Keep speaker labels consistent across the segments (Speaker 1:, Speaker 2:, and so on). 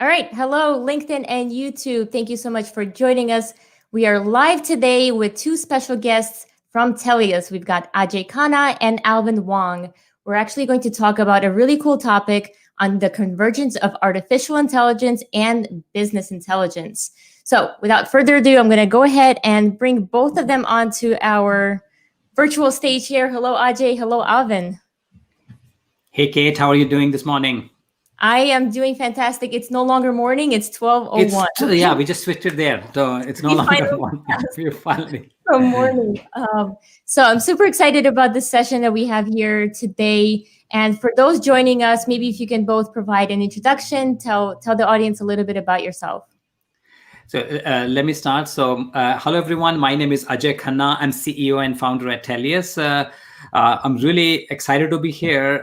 Speaker 1: All right. Hello, LinkedIn and YouTube. Thank you so much for joining us. We are live today with two special guests from Tellius. We've got Ajay Khanna and Alvin Wong. We're actually going to talk about a really cool topic on the convergence of artificial intelligence and business intelligence. So without further ado, I'm going to go ahead and bring both of them onto our virtual stage here. Hello, Ajay. Hello, Alvin.
Speaker 2: Hey, Kate, how are you doing this morning?
Speaker 1: I am doing fantastic. It's no longer morning. It's 12:01.
Speaker 2: Yeah, we just switched it there. So it's no longer morning. We're finally.
Speaker 1: Morning. So I'm super excited about this session that we have here today. And for those joining us, maybe if you can both provide an introduction, tell the audience a little bit about yourself.
Speaker 2: So let me start. So hello, everyone. My name is Ajay Khanna. I'm CEO and founder at Tellius. I'm really excited to be here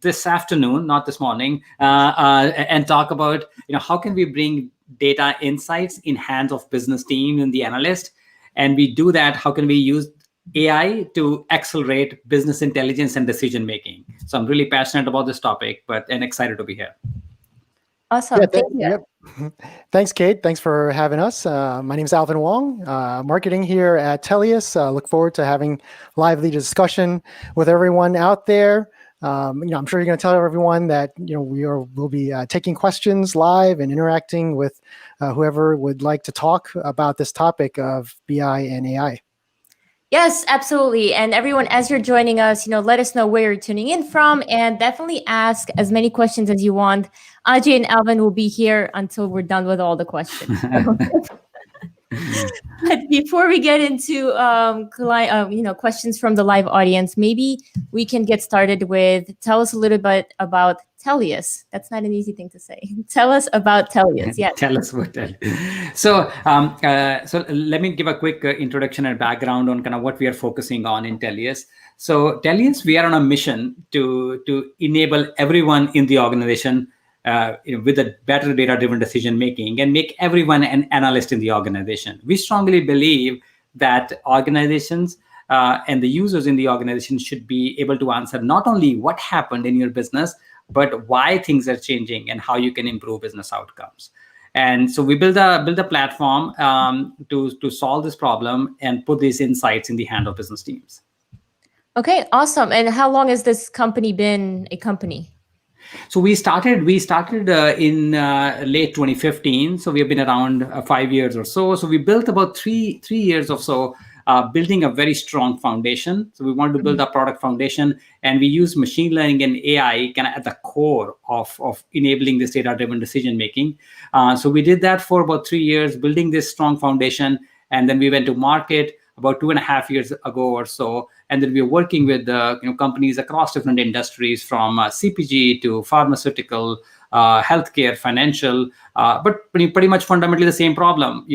Speaker 2: this afternoon, not this morning, and talk about how can we bring data insights in hands of business team and the analyst, and we do that. How can we use AI to accelerate business intelligence and decision making? So I'm really passionate about this topic, and excited to be here.
Speaker 1: Awesome. Thank you.
Speaker 3: Yep. Thanks, Kate. Thanks for having us. My name is Alvin Wong, marketing here at Tellius. Look forward to having lively discussion with everyone out there. I'm sure you're going to tell everyone that we'll be taking questions live and interacting with whoever would like to talk about this topic of BI and AI.
Speaker 1: Yes, absolutely. And everyone, as you're joining us, let us know where you're tuning in from, and definitely ask as many questions as you want. Ajay and Alvin will be here until we're done with all the questions. But before we get into questions from the live audience, maybe we can get started with tell us a little bit about Tellius. That's not an easy thing to say. Tell us about Tellius. Yeah.
Speaker 2: Tell us about Tellius. So let me give a quick introduction and background on kind of what we are focusing on in Tellius. So Tellius, we are on a mission to enable everyone in the organization with a better data-driven decision making and make everyone an analyst in the organization. We strongly believe that organizations and the users in the organization should be able to answer not only what happened in your business, but why things are changing and how you can improve business outcomes. And so we build a platform to solve this problem and put these insights in the hand of business teams.
Speaker 1: Okay, awesome. And how long has this company been a company?
Speaker 2: So we started in late 2015. So we have been around 5 years or so. So we built about three years or so, building a very strong foundation. So we wanted to build a product foundation, and we use machine learning and AI kind of at the core of enabling this data-driven decision making. So we did that for about 3 years, building this strong foundation, and then we went to market about 2.5 years ago or so. And then we are working with companies across different industries, from CPG to pharmaceutical, healthcare, financial, but pretty much fundamentally the same problem.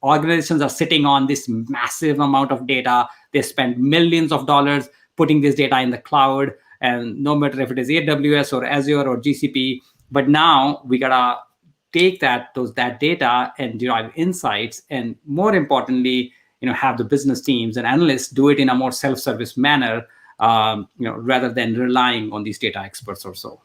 Speaker 2: Organizations are sitting on this massive amount of data. They spend millions of dollars putting this data in the cloud, and no matter if it is AWS or Azure or GCP. But now we gotta take that data and derive insights, and more importantly, have the business teams and analysts do it in a more self-service manner, rather than relying on these data experts or so.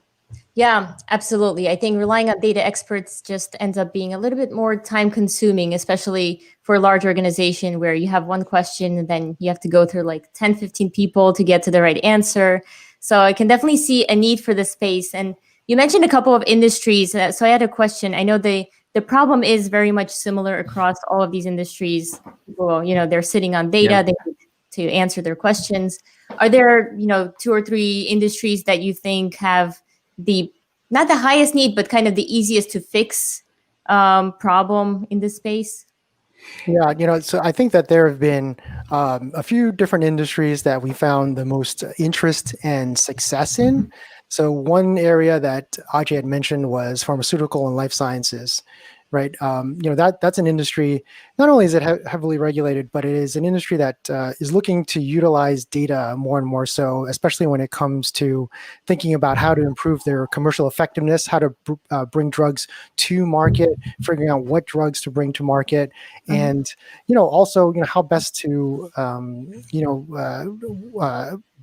Speaker 1: Yeah, absolutely. I think relying on data experts just ends up being a little bit more time consuming, especially for a large organization where you have one question and then you have to go through like 10, 15 people to get to the right answer. So I can definitely see a need for this space. And you mentioned a couple of industries. So I had a question. I know the problem is very much similar across all of these industries. Well, they're sitting on data. Yeah. They need to answer their questions. Are there, 2 or 3 industries that you think have not the highest need, but kind of the easiest to fix problem in this space?
Speaker 3: Yeah, so I think that there have been a few different industries that we found the most interest and success in. So one area that Ajay had mentioned was pharmaceutical and life sciences, right? That's an industry, not only is it heavily regulated, but it is an industry that is looking to utilize data more and more so, especially when it comes to thinking about how to improve their commercial effectiveness, how to bring drugs to market, figuring out what drugs to bring to market, and also how best to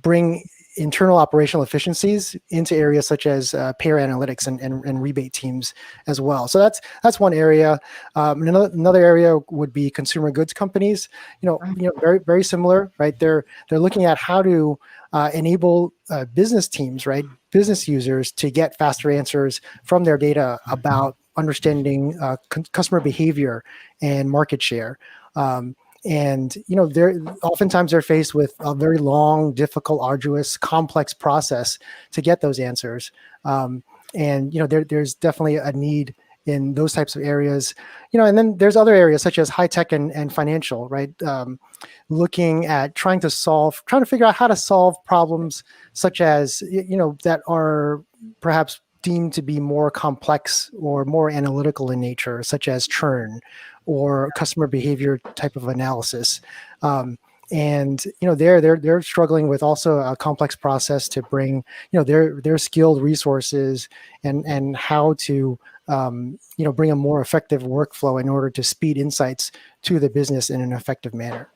Speaker 3: bring internal operational efficiencies into areas such as payer analytics and rebate teams as well. So that's one area. Another area would be consumer goods companies. Very very similar, right? They're looking at how to enable business teams, right, business users to get faster answers from their data about understanding customer behavior and market share. And they're oftentimes faced with a very long, difficult, arduous, complex process to get those answers. And there's definitely a need in those types of areas. And then there's other areas such as high tech and financial, right? Looking at trying to figure out how to solve problems such as that are perhaps deemed to be more complex or more analytical in nature, such as churn or customer behavior type of analysis. And they're struggling with also a complex process to bring their skilled resources and how to bring a more effective workflow in order to speed insights to the business in an effective manner.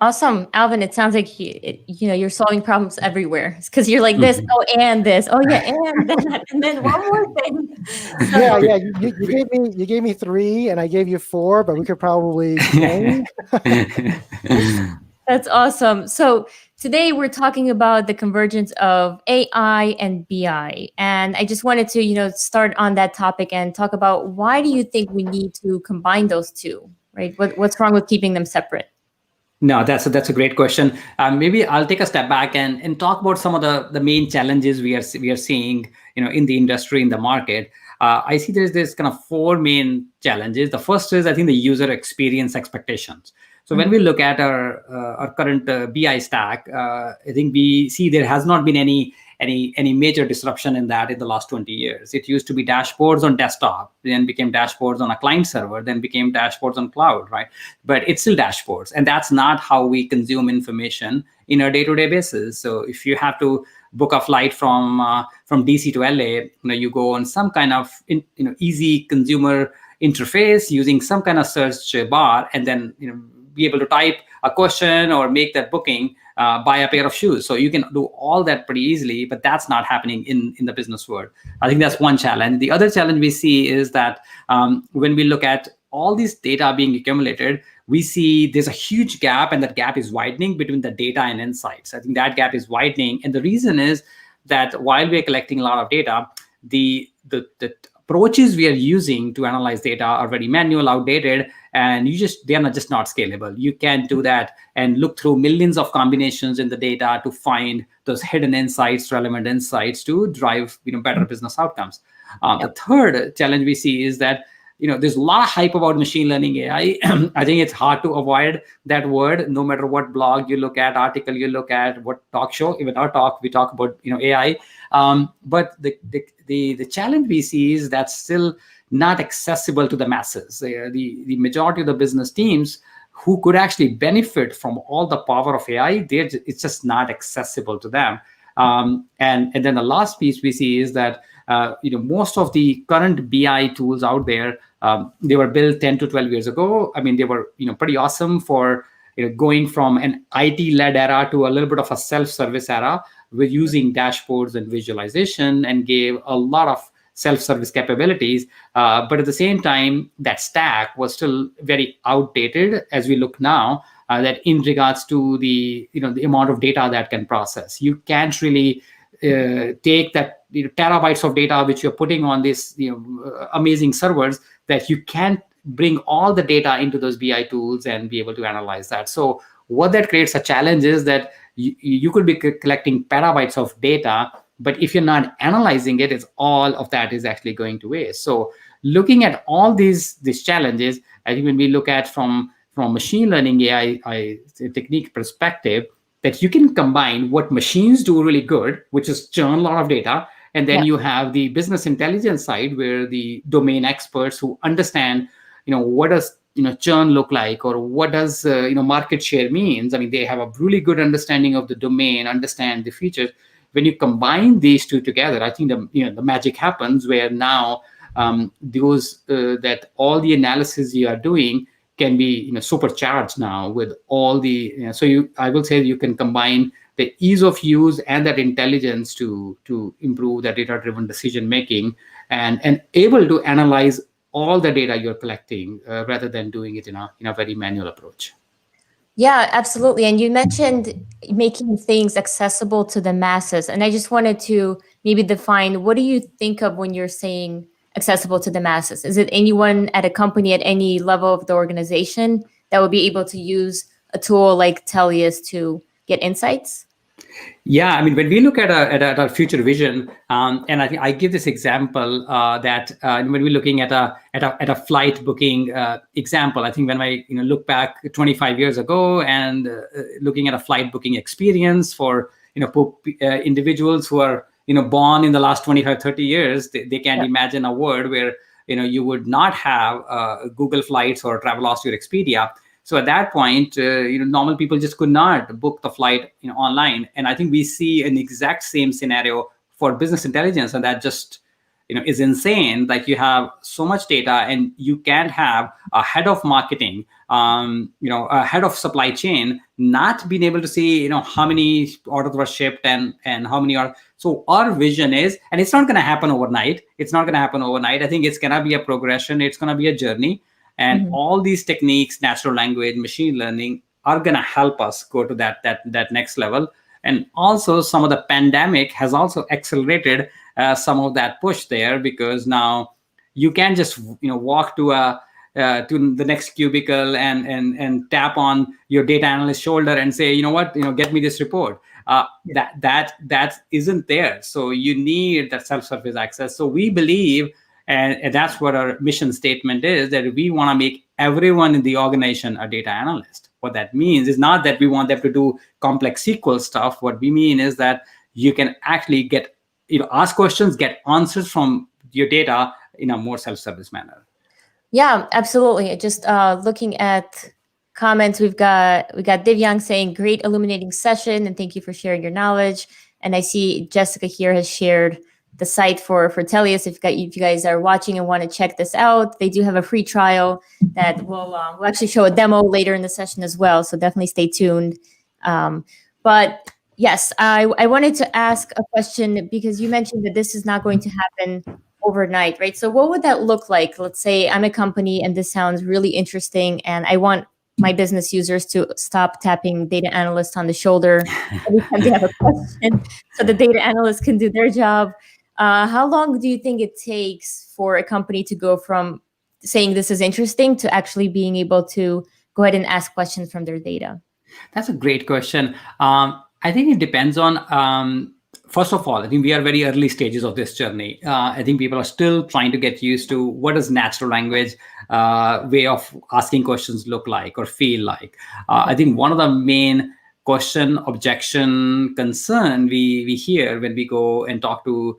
Speaker 1: Awesome, Alvin. It sounds like you're solving problems everywhere because you're like this, and this, and that, and then one more thing.
Speaker 3: So, yeah. You gave me 3, and I gave you 4, but we could probably.
Speaker 1: That's awesome. So today we're talking about the convergence of AI and BI, and I just wanted to start on that topic and talk about why do you think we need to combine those two, right? What's wrong with keeping them separate?
Speaker 2: No, that's a great question. Maybe I'll take a step back and talk about some of the main challenges we are seeing, in the industry, in the market. I see there's kind of 4 main challenges. The first is, I think, the user experience expectations. So when we look at our current BI stack, I think we see there has not been any major disruption in that in the last 20 years. It used to be dashboards on desktop, then became dashboards on a client server, then became dashboards on cloud, right? But it's still dashboards, and that's not how we consume information in a day-to-day basis. So if you have to book a flight from DC to LA, you go on some kind of easy consumer interface using some kind of search bar, and then be able to type a question or make that booking, buy a pair of shoes. So you can do all that pretty easily, but that's not happening in the business world. I think that's one challenge. The other challenge we see is that when we look at all this data being accumulated, we see there's a huge gap, and that gap is widening between the data and insights. I think that gap is widening. And the reason is that while we're collecting a lot of data, the approaches we are using to analyze data are very manual, outdated, and they are just not scalable. You can't do that and look through millions of combinations in the data to find those hidden insights, relevant insights to drive better business outcomes. The third challenge we see is that there's a lot of hype about machine learning AI. I think it's hard to avoid that word, no matter what blog you look at, article you look at, what talk show, even our talk, we talk about AI. But the challenge we see is that's still not accessible to the masses. The majority of the business teams who could actually benefit from all the power of AI, it's just not accessible to them. And then the last piece we see is that most of the current BI tools out there, they were built 10 to 12 years ago. I mean, they were pretty awesome for going from an IT-led era to a little bit of a self-service era with using dashboards and visualization, and gave a lot of self-service capabilities. But at the same time, that stack was still very outdated as we look now, that in regards to the amount of data that can process. You can't really take that terabytes of data which you're putting on this amazing servers, that you can't bring all the data into those BI tools and be able to analyze that. So what that creates a challenge is that you could be collecting petabytes of data, but if you're not analyzing it, all of that is actually going to waste. So looking at all these challenges, I think when we look at from machine learning AI technique perspective, that you can combine what machines do really good, which is churn a lot of data, and then you have the business intelligence side where the domain experts who understand, what does churn look like, or what does market share means. I mean, they have a really good understanding of the domain, understand the features. When you combine these two together, I think the magic happens, where now that all the analysis you are doing can be supercharged now with all the I will say you can combine the ease of use and that intelligence to improve that data-driven decision making, and able to analyze all the data you're collecting rather than doing it in a very manual approach.
Speaker 1: Yeah, absolutely. And you mentioned making things accessible to the masses. And I just wanted to maybe define, what do you think of when you're saying accessible to the masses? Is it anyone at a company at any level of the organization that would be able to use a tool like Tellius to get insights?
Speaker 2: Yeah, I mean, when we look at our future vision, and I think I give this example that when we're looking at a flight booking example, I think when I look back 25 years ago and looking at a flight booking experience for individuals who are born in the last 25, 30 years, they can't imagine a world where you would not have Google Flights or Travelocity or Expedia. So at that point, normal people just could not book the flight online. And I think we see an exact same scenario for business intelligence, and that just is insane. Like, you have so much data, and you can't have a head of marketing, a head of supply chain not being able to see how many orders were shipped and how many are. So our vision is, and it's not going to happen overnight. I think it's going to be a progression. It's going to be a journey. And all these techniques, natural language, machine learning, are going to help us go to that next level. And also, some of the pandemic has also accelerated some of that push there, because now you can just walk to the next cubicle and tap on your data analyst shoulder and say, get me this report. That isn't there. So you need that self-service access. So we believe, and that's what our mission statement is, that we want to make everyone in the organization a data analyst. What that means is not that we want them to do complex SQL stuff. What we mean is that you can actually ask questions, get answers from your data in a more self-service manner.
Speaker 1: Yeah, absolutely. Just looking at comments, we got Divyang saying, great illuminating session, and thank you for sharing your knowledge. And I see Jessica here has shared the site for Tellius. If you guys are watching and want to check this out, they do have a free trial that we'll actually show a demo later in the session as well. So definitely stay tuned. But yes, I wanted to ask a question, because you mentioned that this is not going to happen overnight, right? So what would that look like? Let's say I'm a company and this sounds really interesting, and I want my business users to stop tapping data analyst on the shoulder every time they have a question, so the data analyst can do their job. How long do you think it takes for a company to go from saying this is interesting to actually being able to go ahead and ask questions from their data?
Speaker 2: That's a great question. I think it depends on, first of all, I think we are very early stages of this journey. I think people are still trying to get used to what does natural language way of asking questions look like or feel like. I think one of the main question, objection, concern we hear when we go and talk to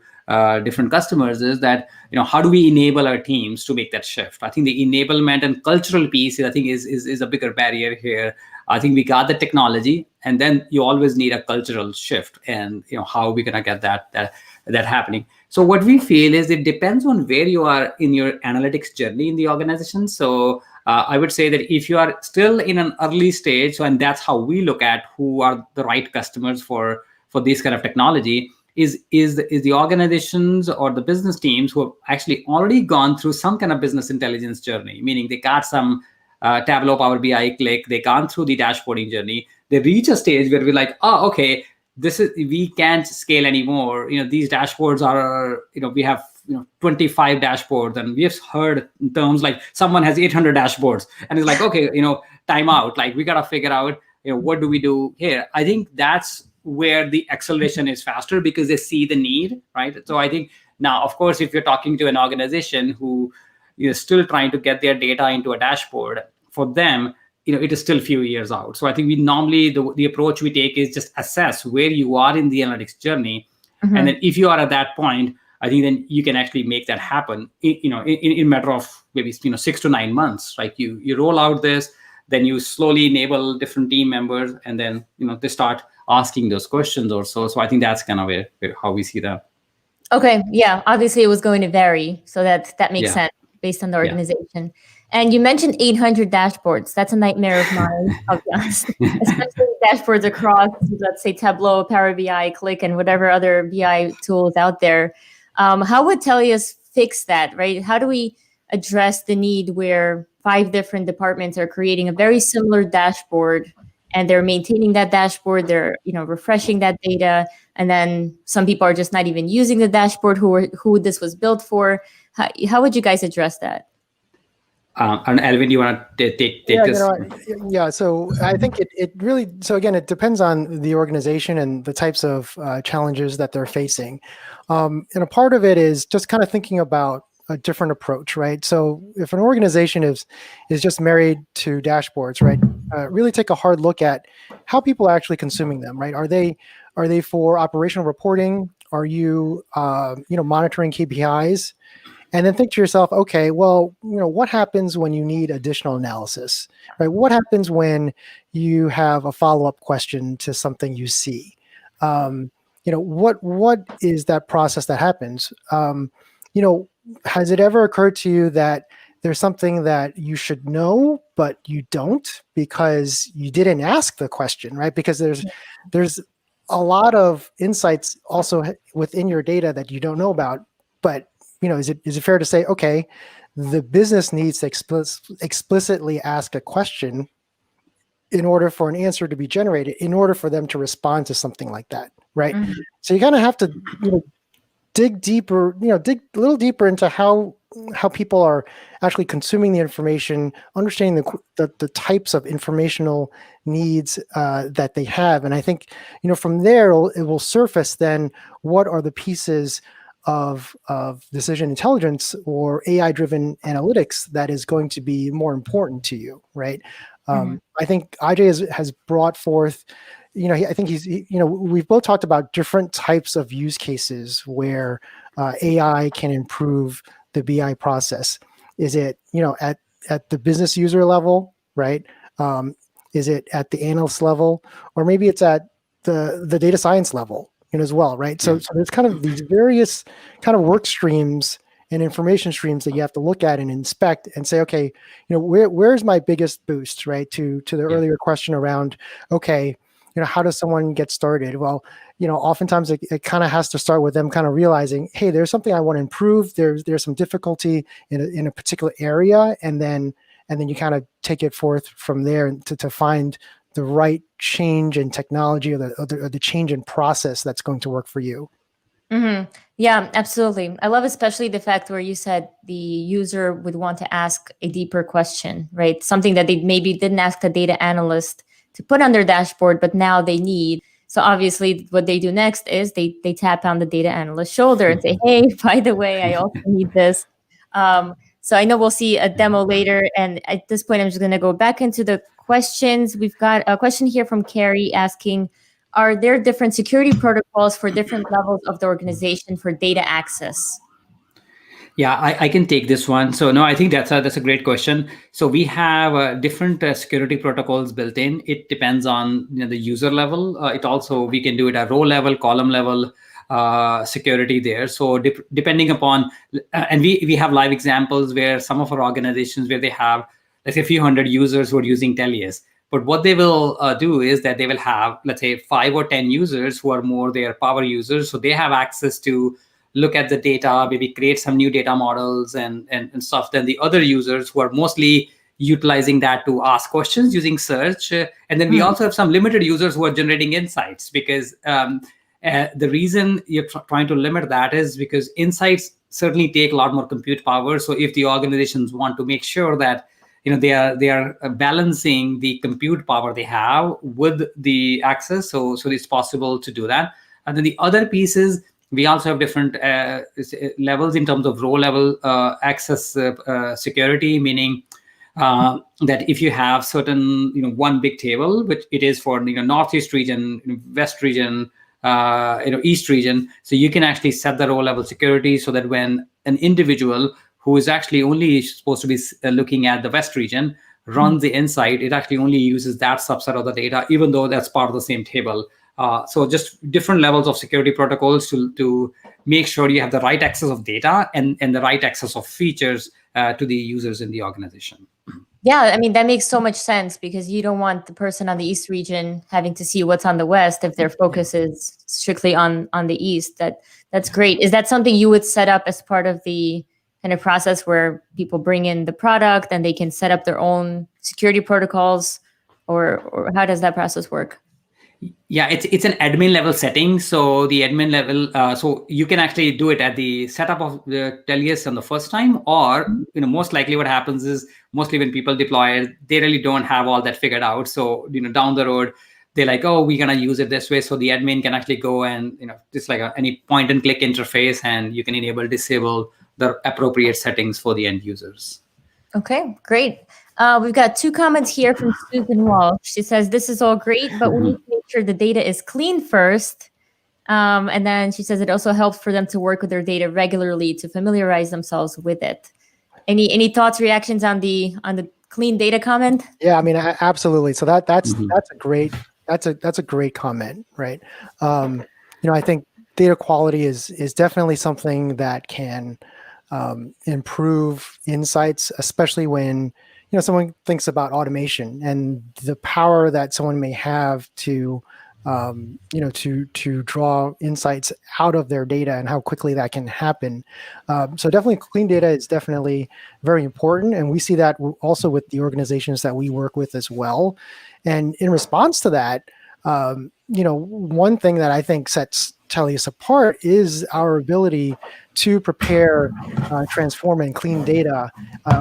Speaker 2: different customers is that, how do we enable our teams to make that shift? I think the enablement and cultural piece, I think, is a bigger barrier here. I think we got the technology, and then you always need a cultural shift, and how are we gonna get that happening? So what we feel is it depends on where you are in your analytics journey in the organization. So I would say that if you are still in an early stage, and that's how we look at who are the right customers for this kind of technology, is the organizations or the business teams who have actually already gone through some kind of business intelligence journey, meaning they got some Tableau, Power BI, Click, they gone through the dashboarding journey. They reach a stage where we're like, oh, okay, we can't scale anymore. These dashboards are, we have 25 dashboards, and we have heard terms like someone has 800 dashboards, and it's like, okay, time out. Like, we gotta figure out, what do we do here? I think that's where the acceleration is faster, because they see the need, right? So I think now, of course, if you're talking to an organization who is still trying to get their data into a dashboard, for them, it is still a few years out. So I think we normally, the approach we take is just assess where you are in the analytics journey. And then if you are at that point, I think then you can actually make that happen, in a matter of maybe 6 to 9 months. Like, you roll out this, then you slowly enable different team members, and then they start asking those questions or so. So I think that's kind of how we see that.
Speaker 1: Okay, yeah. Obviously, it was going to vary, so that makes sense. based on the organization. And you mentioned 800 dashboards. That's a nightmare of mine, I'll be honest. Especially dashboards across, let's say, Tableau, Power BI, Click, and whatever other BI tools out there. How would Tellius fix that, right? How do we address the need where 5 different departments are creating a very similar dashboard, and they're maintaining that dashboard, they're refreshing that data, and then some people are just not even using the dashboard who this was built for? How would you guys address that?
Speaker 2: And Alvin, do you want to take this?
Speaker 3: So I think it really, so again, it depends on the organization and the types of challenges that they're facing. And a part of it is just kind of thinking about a different approach, right? So if an organization is just married to dashboards, right, really take a hard look at how people are actually consuming them, right? Are they for operational reporting? Are you monitoring KPIs? And then think to yourself, okay, well, what happens when you need additional analysis, right? What happens when you have a follow-up question to something you see? What is that process that happens? Has it ever occurred to you that there's something that you should know, but you don't because you didn't ask the question, right? Because there's a lot of insights also within your data that you don't know about, but is it fair to say, okay, the business needs to explicitly ask a question in order for an answer to be generated, in order for them to respond to something like that, right? Mm-hmm. So you kind of have to dig deeper, dig a little deeper into how people are actually consuming the information, understanding the types of informational needs that they have. And I think, from there, it will surface then what are the pieces of decision intelligence or AI-driven analytics that is going to be more important to you, right? I think Ajay has brought forth, I think we've both talked about different types of use cases where AI can improve the BI process. Is it, at the business user level, right? Is it at the analyst level, or maybe it's at the data science level? As well, right? So there's kind of these various kind of work streams and information streams that you have to look at and inspect and say, okay, where's my biggest boost, right? To the earlier question around, okay, how does someone get started? Well, oftentimes it kind of has to start with them kind of realizing, hey, there's something I want to improve. There's some difficulty in a particular area, and then you kind of take it forth from there to find the right change in technology or the change in process that's going to work for you.
Speaker 1: Mm-hmm. Yeah, absolutely. I love especially the fact where you said the user would want to ask a deeper question, right? Something that they maybe didn't ask a data analyst to put on their dashboard, but now they need. So obviously what they do next is they tap on the data analyst's shoulder and say, hey, by the way, I also need this. So I know we'll see a demo later. And at this point, I'm just going to go back into the questions. We've got a question here from Carrie asking, are there different security protocols for different levels of the organization for data access?
Speaker 2: Yeah, I can take this one. So no, I think that's a great question. So we have different security protocols built in. It depends on the user level. We can do it at row level, column level security there. So depending upon, and we have live examples where some of our organizations where they have, let's say, a few hundred users who are using Tellius. But what they will do is that they will have, let's say, 5 or 10 users who are more their power users. So they have access to look at the data, maybe create some new data models and stuff. Then the other users who are mostly utilizing that to ask questions using search. And then we also have some limited users who are generating insights, because the reason you're trying to limit that is because insights certainly take a lot more compute power. So if the organizations want to make sure that they are balancing the compute power they have with the access, so it's possible to do that. And then the other piece is we also have different levels in terms of row level access security, meaning that if you have certain one big table, which it is for Northeast region, West region, East region, so you can actually set the row level security so that when an individual who is actually only supposed to be looking at the West region runs the insight, it actually only uses that subset of the data, even though that's part of the same table. So just different levels of security protocols to make sure you have the right access of data and the right access of features to the users in the organization.
Speaker 1: Yeah, I mean, that makes so much sense because you don't want the person on the East region having to see what's on the West if their focus is strictly on the East. That's great. Is that something you would set up as part of the kind of process where people bring in the product and they can set up their own security protocols, or how does that process work?
Speaker 2: Yeah, it's an admin level setting. So the admin level, so you can actually do it at the setup of the Tellius on the first time, or most likely what happens is mostly when people deploy it, they really don't have all that figured out. So down the road, they're like, oh, we're gonna use it this way. So the admin can actually go and just like any point and click interface, and you can enable, disable the appropriate settings for the end users.
Speaker 1: Okay, great. We've got 2 comments here from Susan Walsh. She says, this is all great, but we need to make sure the data is clean first. And then she says it also helps for them to work with their data regularly to familiarize themselves with it. Any thoughts, reactions on the clean data comment?
Speaker 3: Yeah, I mean, absolutely. So that's a great comment, right? I think data quality is definitely something that can improve insights, especially when someone thinks about automation and the power that someone may have to draw insights out of their data and how quickly that can happen. So definitely clean data is definitely very important. And we see that also with the organizations that we work with as well. And in response to that, one thing that I think sets Tellius apart is our ability to prepare, transform, and clean data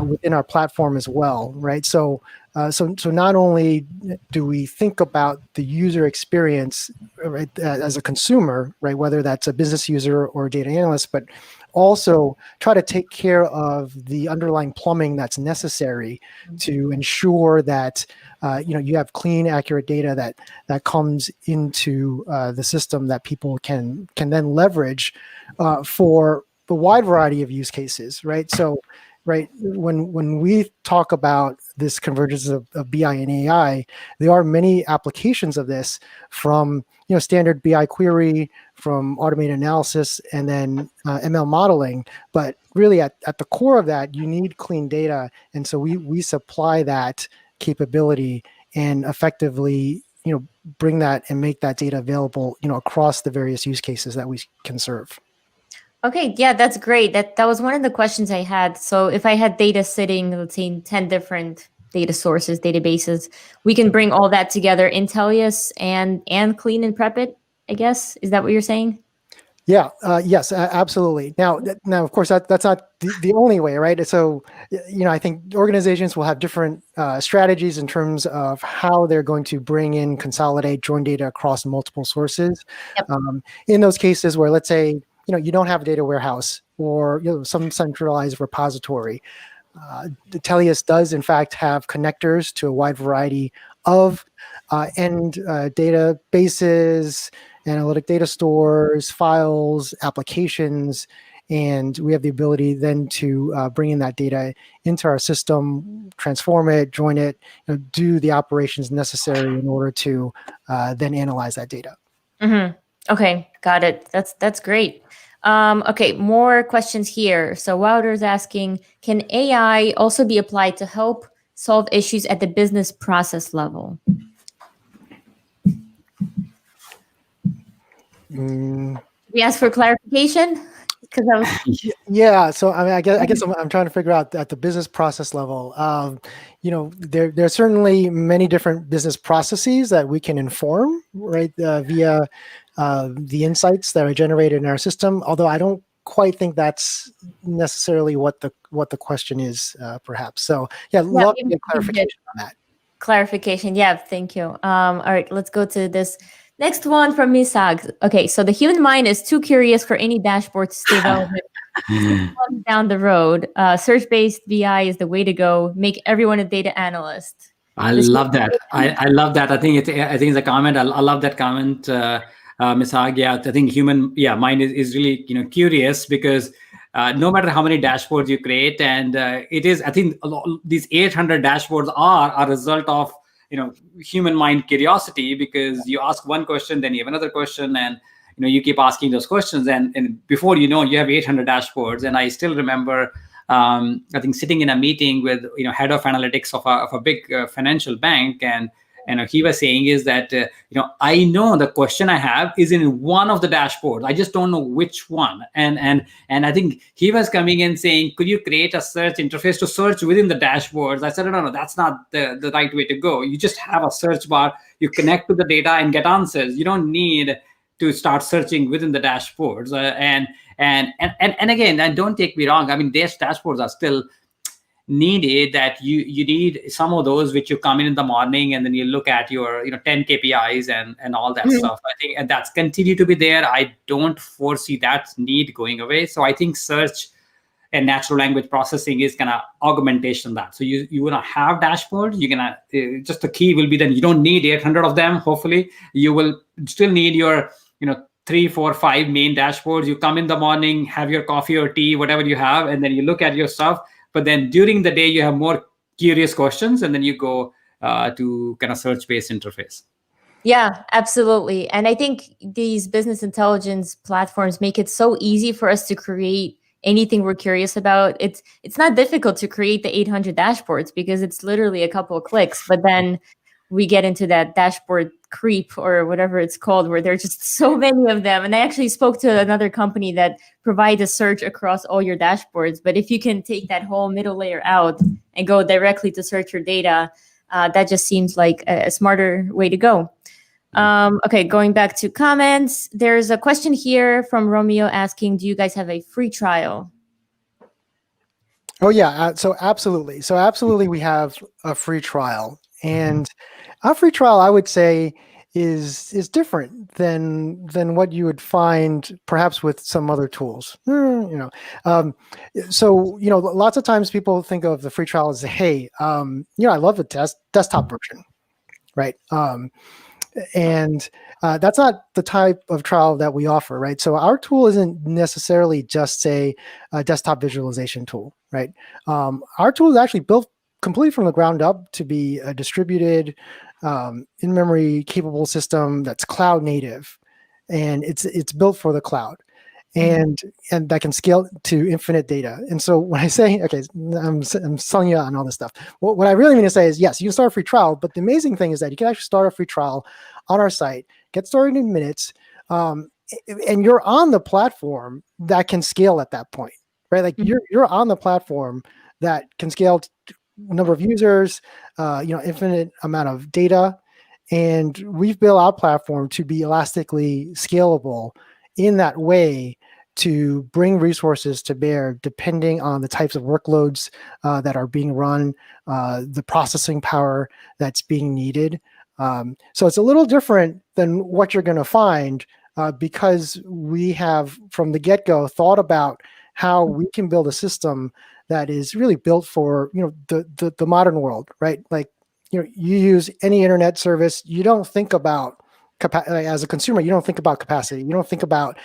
Speaker 3: within our platform as well, right? So not only do we think about the user experience, right, as a consumer, right, whether that's a business user or a data analyst, but also try to take care of the underlying plumbing that's necessary to ensure that you have clean, accurate data that comes into the system that people can then leverage for a wide variety of use cases, right? So, right, when we talk about this convergence of BI and AI, there are many applications of this, from standard BI query, from automated analysis, and then ML modeling. But really, at the core of that, you need clean data, and so we supply that capability and effectively bring that and make that data available across the various use cases that we can serve.
Speaker 1: Okay, yeah, that's great. That was one of the questions I had. So if I had data sitting, let's say, in 10 different data sources, databases, we can bring all that together in Tellius and clean and prep it, I guess. Is that what you're saying?
Speaker 3: Yeah, yes, absolutely. Now, of course, that's not the only way, right? So, I think organizations will have different strategies in terms of how they're going to bring in, consolidate, join data across multiple sources.
Speaker 1: Yep.
Speaker 3: In those cases where, let's say, you don't have a data warehouse or some centralized repository, the Tellius does in fact have connectors to a wide variety of end databases, analytic data stores, files, applications, and we have the ability then to bring in that data into our system, transform it, join it, do the operations necessary in order to then analyze that data.
Speaker 1: Mm-hmm. Okay, got it. That's great. Okay, more questions here. So Wilder's asking, can AI also be applied to help solve issues at the business process level? We asked for clarification because I was.
Speaker 3: Yeah, so I mean, I guess I'm trying to figure out at the business process level. There are certainly many different business processes that we can inform, right, via the insights that are generated in our system. Although I don't quite think that's necessarily what the question is, perhaps. So love to get clarification on that.
Speaker 1: Clarification, yeah, thank you. All right, let's go to this next one from Misag. Okay, so the human mind is too curious for any dashboard to stay relevant down the road. Search-based BI is the way to go. Make everyone a data analyst.
Speaker 2: I love that. I love that. I think it's a comment. I love that comment, Misag. Yeah, I think human mind is really curious, because no matter how many dashboards you create, and it is, I think these 800 dashboards are a result of human mind curiosity, because you ask one question, then you have another question, and you keep asking those questions, and before you know, you have 800 dashboards. And I still remember, I think, sitting in a meeting with head of analytics of a big financial bank, and he was saying is that I know the question I have is in one of the dashboards, I just don't know which one. And I think he was coming in saying, could you create a search interface to search within the dashboards? I said, no, that's not the right way to go. You just have a search bar, you connect to the data and get answers. You don't need to start searching within the dashboards. And again, and don't take me wrong, I mean, these dashboards are still needed, that you need some of those which you come in the morning and then you look at your 10 KPIs and all that stuff. I think, and that's continue to be there. I don't foresee that need going away. So I think search and natural language processing is kind of augmentation of that. So you want to have dashboards, you're gonna just the key will be then you don't need 800 of them. Hopefully you will still need your 3, 4, 5 main dashboards. You come in the morning, have your coffee or tea, whatever you have, and then you look at your stuff. But then during the day, you have more curious questions, and then you go to kind of search-based interface.
Speaker 1: Yeah, absolutely. And I think these business intelligence platforms make it so easy for us to create anything we're curious about. It's not difficult to create the 800 dashboards because it's literally a couple of clicks. But then we get into that dashboard creep or whatever it's called, where there's just so many of them. And I actually spoke to another company that provides a search across all your dashboards. But if you can take that whole middle layer out and go directly to search your data, that just seems like a smarter way to go. Okay, going back to comments, there's a question here from Romeo asking, do you guys have a free trial?
Speaker 3: Oh, yeah. So absolutely, we have a free trial. And our free trial, I would say, is different than what you would find perhaps with some other tools. So lots of times people think of the free trial as, hey, I love the desktop version, right? And that's not the type of trial that we offer, right? So our tool isn't necessarily just a desktop visualization tool, right? Our tool is actually built completely from the ground up to be a distributed, in-memory capable system that's cloud native, and it's built for the cloud, and that can scale to infinite data. And so when I say, okay, I'm selling you on all this stuff, what I really mean to say is, yes, you can start a free trial, but the amazing thing is that you can actually start a free trial on our site, get started in minutes, and you're on the platform that can scale at that point, right? Like you're on the platform that can scale number of users, infinite amount of data. And we've built our platform to be elastically scalable in that way to bring resources to bear depending on the types of workloads that are being run, the processing power that's being needed. So it's a little different than what you're going to find because we have from the get-go thought about how we can build a system that is really built for the modern world, right? Like you use any internet service, you don't think about as a consumer, you don't think about capacity, you don't think about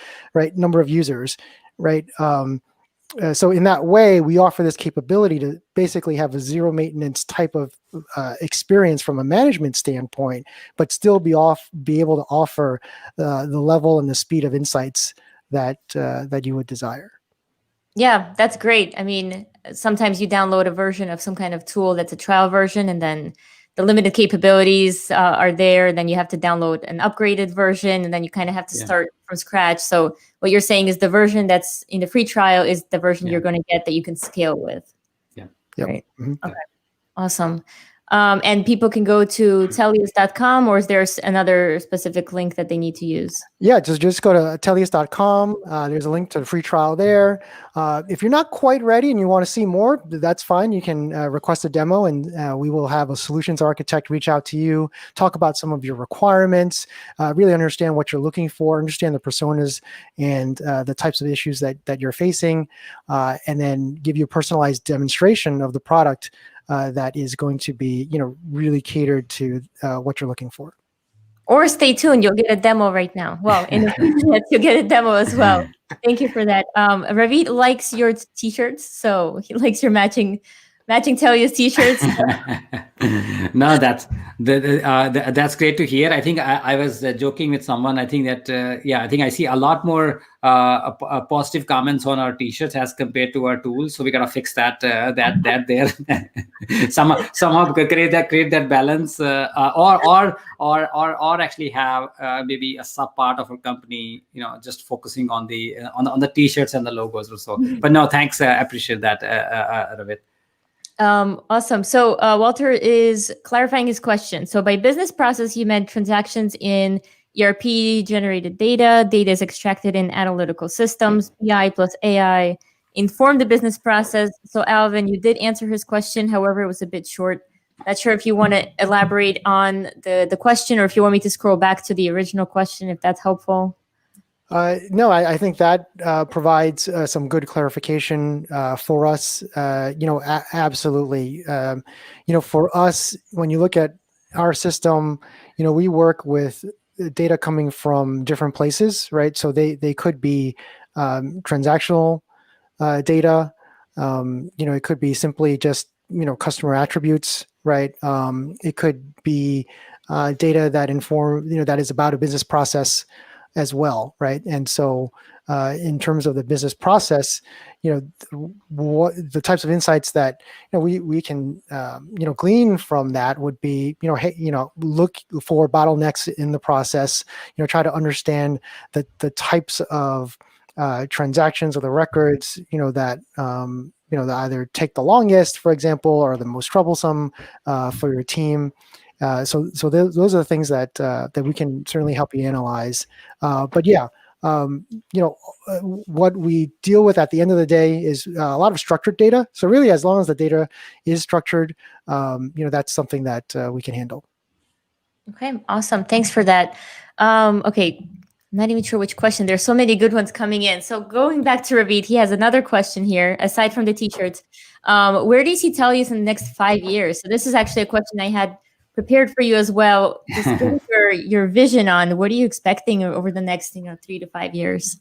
Speaker 3: number of users, right? So in that way, we offer this capability to basically have a zero maintenance type of experience from a management standpoint, but still be able to offer the level and the speed of insights that you would desire.
Speaker 1: Yeah, that's great. I mean, sometimes you download a version of some kind of tool that's a trial version, and then the limited capabilities are there. Then you have to download an upgraded version, and then you kind of have to start from scratch. So what you're saying is the version that's in the free trial is the version you're going to get that you can scale with.
Speaker 2: Yeah.
Speaker 1: Right. Okay. Awesome. And people can go to Tellius.com, or is there another specific link that they need to use?
Speaker 3: Yeah, just go to Tellius.com. There's a link to the free trial there. If you're not quite ready and you want to see more, that's fine. You can request a demo, and we will have a solutions architect reach out to you, talk about some of your requirements, really understand what you're looking for, understand the personas and the types of issues that you're facing, and then give you a personalized demonstration of the product that is going to be, really catered to what you're looking for.
Speaker 1: Or stay tuned, you'll get a demo right now. Well, in a few minutes, you'll get a demo as well. Thank you for that. Ravit likes your T-shirts, so he likes your matching matching Tellius T-shirts.
Speaker 2: No, that's great to hear. I think I was joking with someone. I think that I think I see a lot more positive comments on our T-shirts as compared to our tools. So we gotta fix that that there. somehow create that balance, or actually have maybe a sub part of our company, just focusing on the T-shirts and the logos or so. But no, thanks. I appreciate that, Ravit.
Speaker 1: Awesome. So Walter is clarifying his question. So by business process, you meant transactions in ERP generated data. Data is extracted in analytical systems. BI plus AI inform the business process. So Alvin, you did answer his question. However, it was a bit short. Not sure if you want to elaborate on the question, or if you want me to scroll back to the original question, if that's helpful.
Speaker 3: No, I think that provides some good clarification for us. Absolutely. For us, when you look at our system, we work with data coming from different places, right? So they could be transactional data. It could be simply just customer attributes, right? It could be data that that is about a business process as well, right? And so in terms of the business process, what the types of insights that we can glean from that would be look for bottlenecks in the process, try to understand the types of transactions or the records that that either take the longest, for example, or the most troublesome for your team. So those are the things that we can certainly help you analyze. But yeah, what we deal with at the end of the day is a lot of structured data. So really, as long as the data is structured, that's something that we can handle.
Speaker 1: Okay, awesome. Thanks for that. Okay, I'm not even sure which question. There's so many good ones coming in. So going back to Ravit, he has another question here. Aside from the T-shirts, where do you see Tellius in the next 5 years? So this is actually a question I had prepared for you as well. Just give your vision on what are you expecting over the next 3 to 5 years.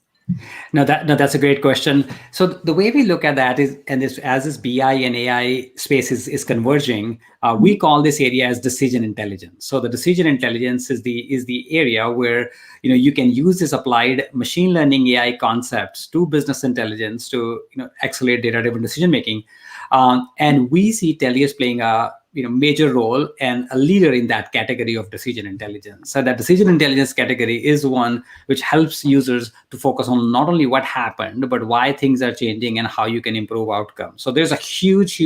Speaker 2: No, that's a great question. So the way we look at that is, and as this BI and AI space is converging, we call this area as decision intelligence. So the decision intelligence is the area where you can use this applied machine learning AI concepts to business intelligence to accelerate data-driven decision making, and we see Tellius playing a major role and a leader in that category of decision intelligence. So that decision intelligence category is one which helps users to focus on not only what happened, but why things are changing and how you can improve outcomes. So there's a huge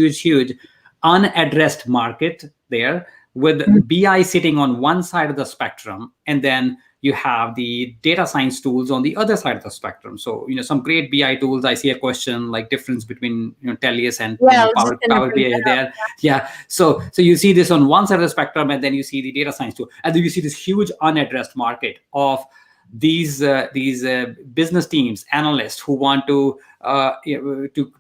Speaker 2: unaddressed market there, with BI sitting on one side of the spectrum, and then you have the data science tools on the other side of the spectrum. So, some great BI tools. I see a question like difference between Tellius and Power BI there. Yeah. So you see this on one side of the spectrum, and then you see the data science tool, and then you see this huge unaddressed market of these business teams, analysts who want to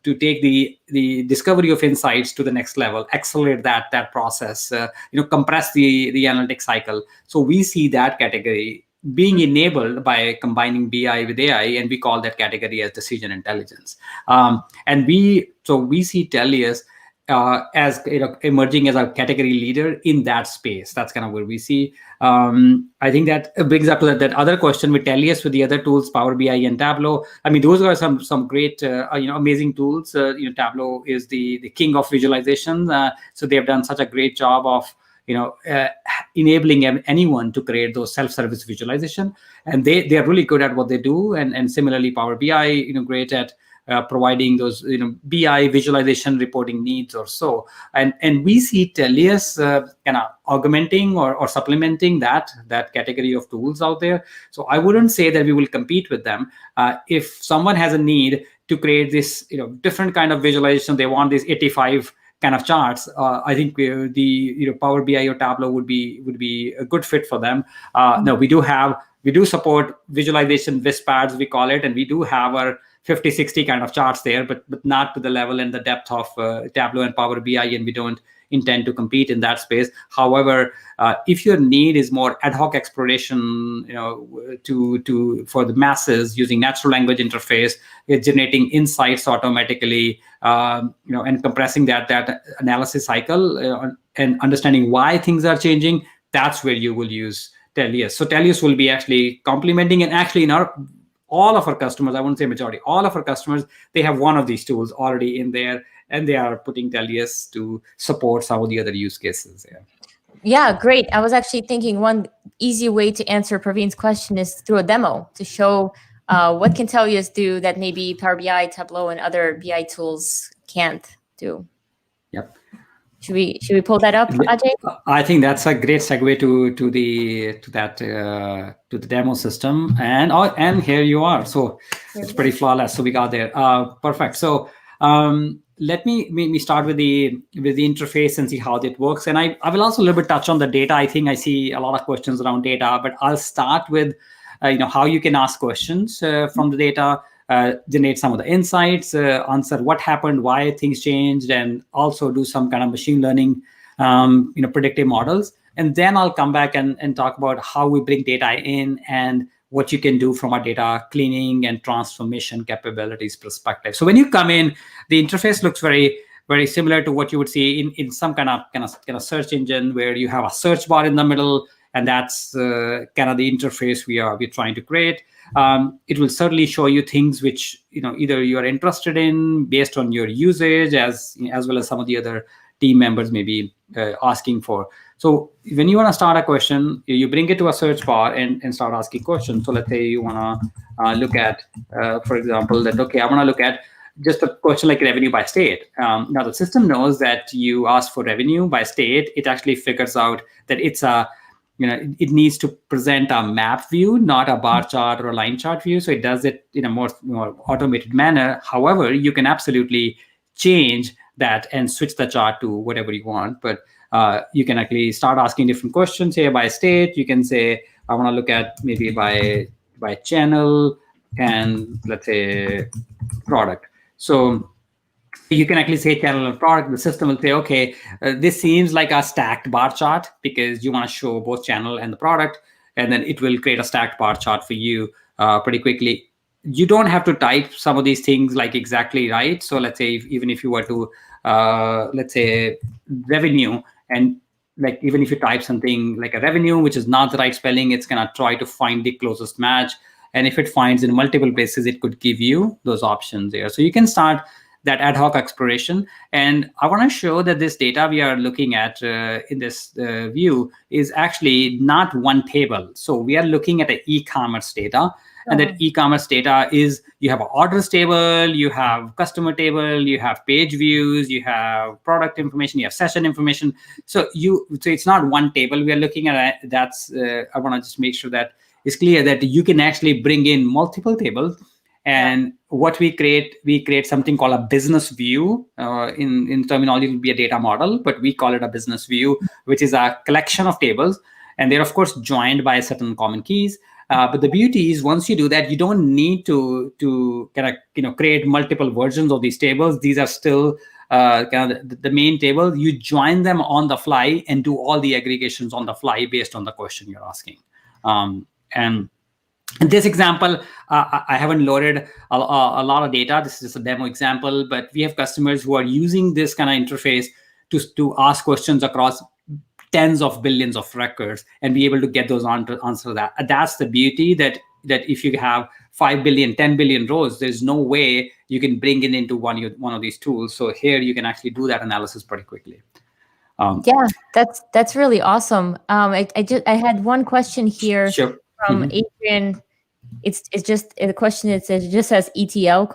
Speaker 2: take the discovery of insights to the next level, accelerate that process, compress the analytic cycle. So we see that category being enabled by combining BI with AI, and we call that category as decision intelligence. And we see Tellius as emerging as a category leader in that space. That's kind of where we see. I think that brings up to that other question with Tellius, with the other tools, Power BI and Tableau. I mean, those are some great, amazing tools. Tableau is the king of visualization. So they have done such a great job of enabling anyone to create those self-service visualization, and they are really good at what they do. And similarly, Power BI, great at providing those BI visualization reporting needs or so. And we see Tellius kind of augmenting or supplementing that category of tools out there. So I wouldn't say that we will compete with them. If someone has a need to create this different kind of visualization, they want these 85 kind of charts, I think the Power BI or Tableau would be a good fit for them. No, we do support visualization WISPads, we call it, and we do have our 50, 60 kind of charts there, but not to the level and the depth of Tableau and Power BI, and we don't intend to compete in that space. However, if your need is more ad hoc exploration, for the masses using natural language interface, generating insights automatically, and compressing that analysis cycle and understanding why things are changing, that's where you will use Tellius. So Tellius will be actually complementing, and actually in all of our customers, I wouldn't say majority, all of our customers, they have one of these tools already in there, and they are putting Tellius to support some of the other use cases.
Speaker 1: Yeah, great. I was actually thinking one easy way to answer Praveen's question is through a demo to show what can Tellius do that maybe Power BI, Tableau, and other BI tools can't do.
Speaker 2: Yep.
Speaker 1: Should we pull that up, Ajay?
Speaker 2: I think that's a great segue to the demo system, and here you are. So it's pretty flawless. So we got there. Perfect. So let me start with the interface and see how that works. And I will also a little bit touch on the data. I think I see a lot of questions around data, but I'll start with how you can ask questions from the data. Generate some of the insights, answer what happened, why things changed, and also do some kind of machine learning, predictive models. And then I'll come back and talk about how we bring data in and what you can do from a data cleaning and transformation capabilities perspective. So when you come in, the interface looks very, very similar to what you would see in some kind of search engine, where you have a search bar in the middle, and that's kind of the interface we're trying to create. It will certainly show you things which either you are interested in based on your usage, as well as some of the other team members may be asking for. So when you want to start a question, you bring it to a search bar and start asking questions. So let's say you want to look at, for example, that I want to look at just a question like revenue by state. Now the system knows that you ask for revenue by state. It actually figures out that it's it needs to present a map view, not a bar chart or a line chart view. So it does it in a more automated manner. However, you can absolutely change that and switch the chart to whatever you want. But you can actually start asking different questions here by state. You can say, I want to look at maybe by channel and let's say product. So you can actually say channel and product. The system will say, okay, this seems like a stacked bar chart because you want to show both channel and the product, and then it will create a stacked bar chart for you pretty quickly. You don't have to type some of these things like exactly right. So let's say even if you were to let's say revenue, and like even if you type something like a revenue which is not the right spelling, it's gonna try to find the closest match. And if it finds in multiple places, it could give you those options there. So you can start that ad hoc exploration. And I want to show that this data we are looking at in this view is actually not one table. So we are looking at an e-commerce data. And that e-commerce data is, you have an orders table, you have customer table, you have page views, you have product information, you have session information. So it's not one table we are looking at. That's I want to just make sure that it's clear that you can actually bring in multiple tables. And what we create something called a business view. In terminology, it will be a data model, but we call it a business view, which is a collection of tables. And they're, of course, joined by certain common keys. But the beauty is, once you do that, you don't need to kind of create multiple versions of these tables. These are still kind of the main table. You join them on the fly and do all the aggregations on the fly based on the question you're asking. And in this example, I haven't loaded a lot of data. This is just a demo example, but we have customers who are using this kind of interface to ask questions across tens of billions of records and be able to get those answer that. That's the beauty, that if you have 5 billion, 10 billion rows, there's no way you can bring it into one of these tools. So here you can actually do that analysis pretty quickly.
Speaker 1: Yeah, that's really awesome. I had one question here.
Speaker 2: Sure.
Speaker 1: From Adrian. It's just the question. It just says ETL ?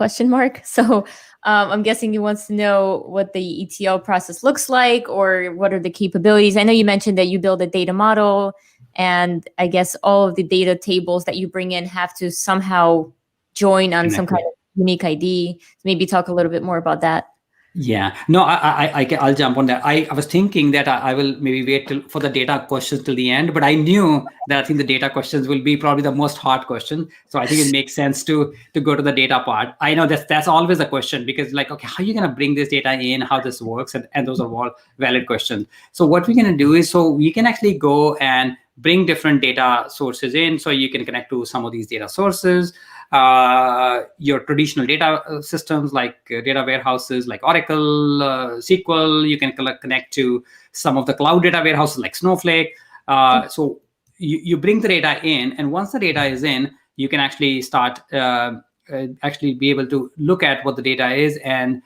Speaker 1: So I'm guessing he wants to know what the ETL process looks like, or what are the capabilities. I know you mentioned that you build a data model, and I guess all of the data tables that you bring in have to somehow join on some kind of unique ID. Maybe talk a little bit more about that.
Speaker 2: Yeah, no, I'll jump on that. I was thinking that I will maybe wait for the data questions till the end, but I knew that I think the data questions will be probably the most hard question. So I think it makes sense to go to the data part. I know that's always a question, because like, okay, how are you going to bring this data in, how this works, and those are all valid questions. So what we're going to do is, so we can actually go and bring different data sources in. So you can connect to some of these data sources. Your traditional data systems like data warehouses like Oracle, SQL. You can connect to some of the cloud data warehouses like Snowflake. So you bring the data in, and once the data is in, you can actually start actually be able to look at what the data is and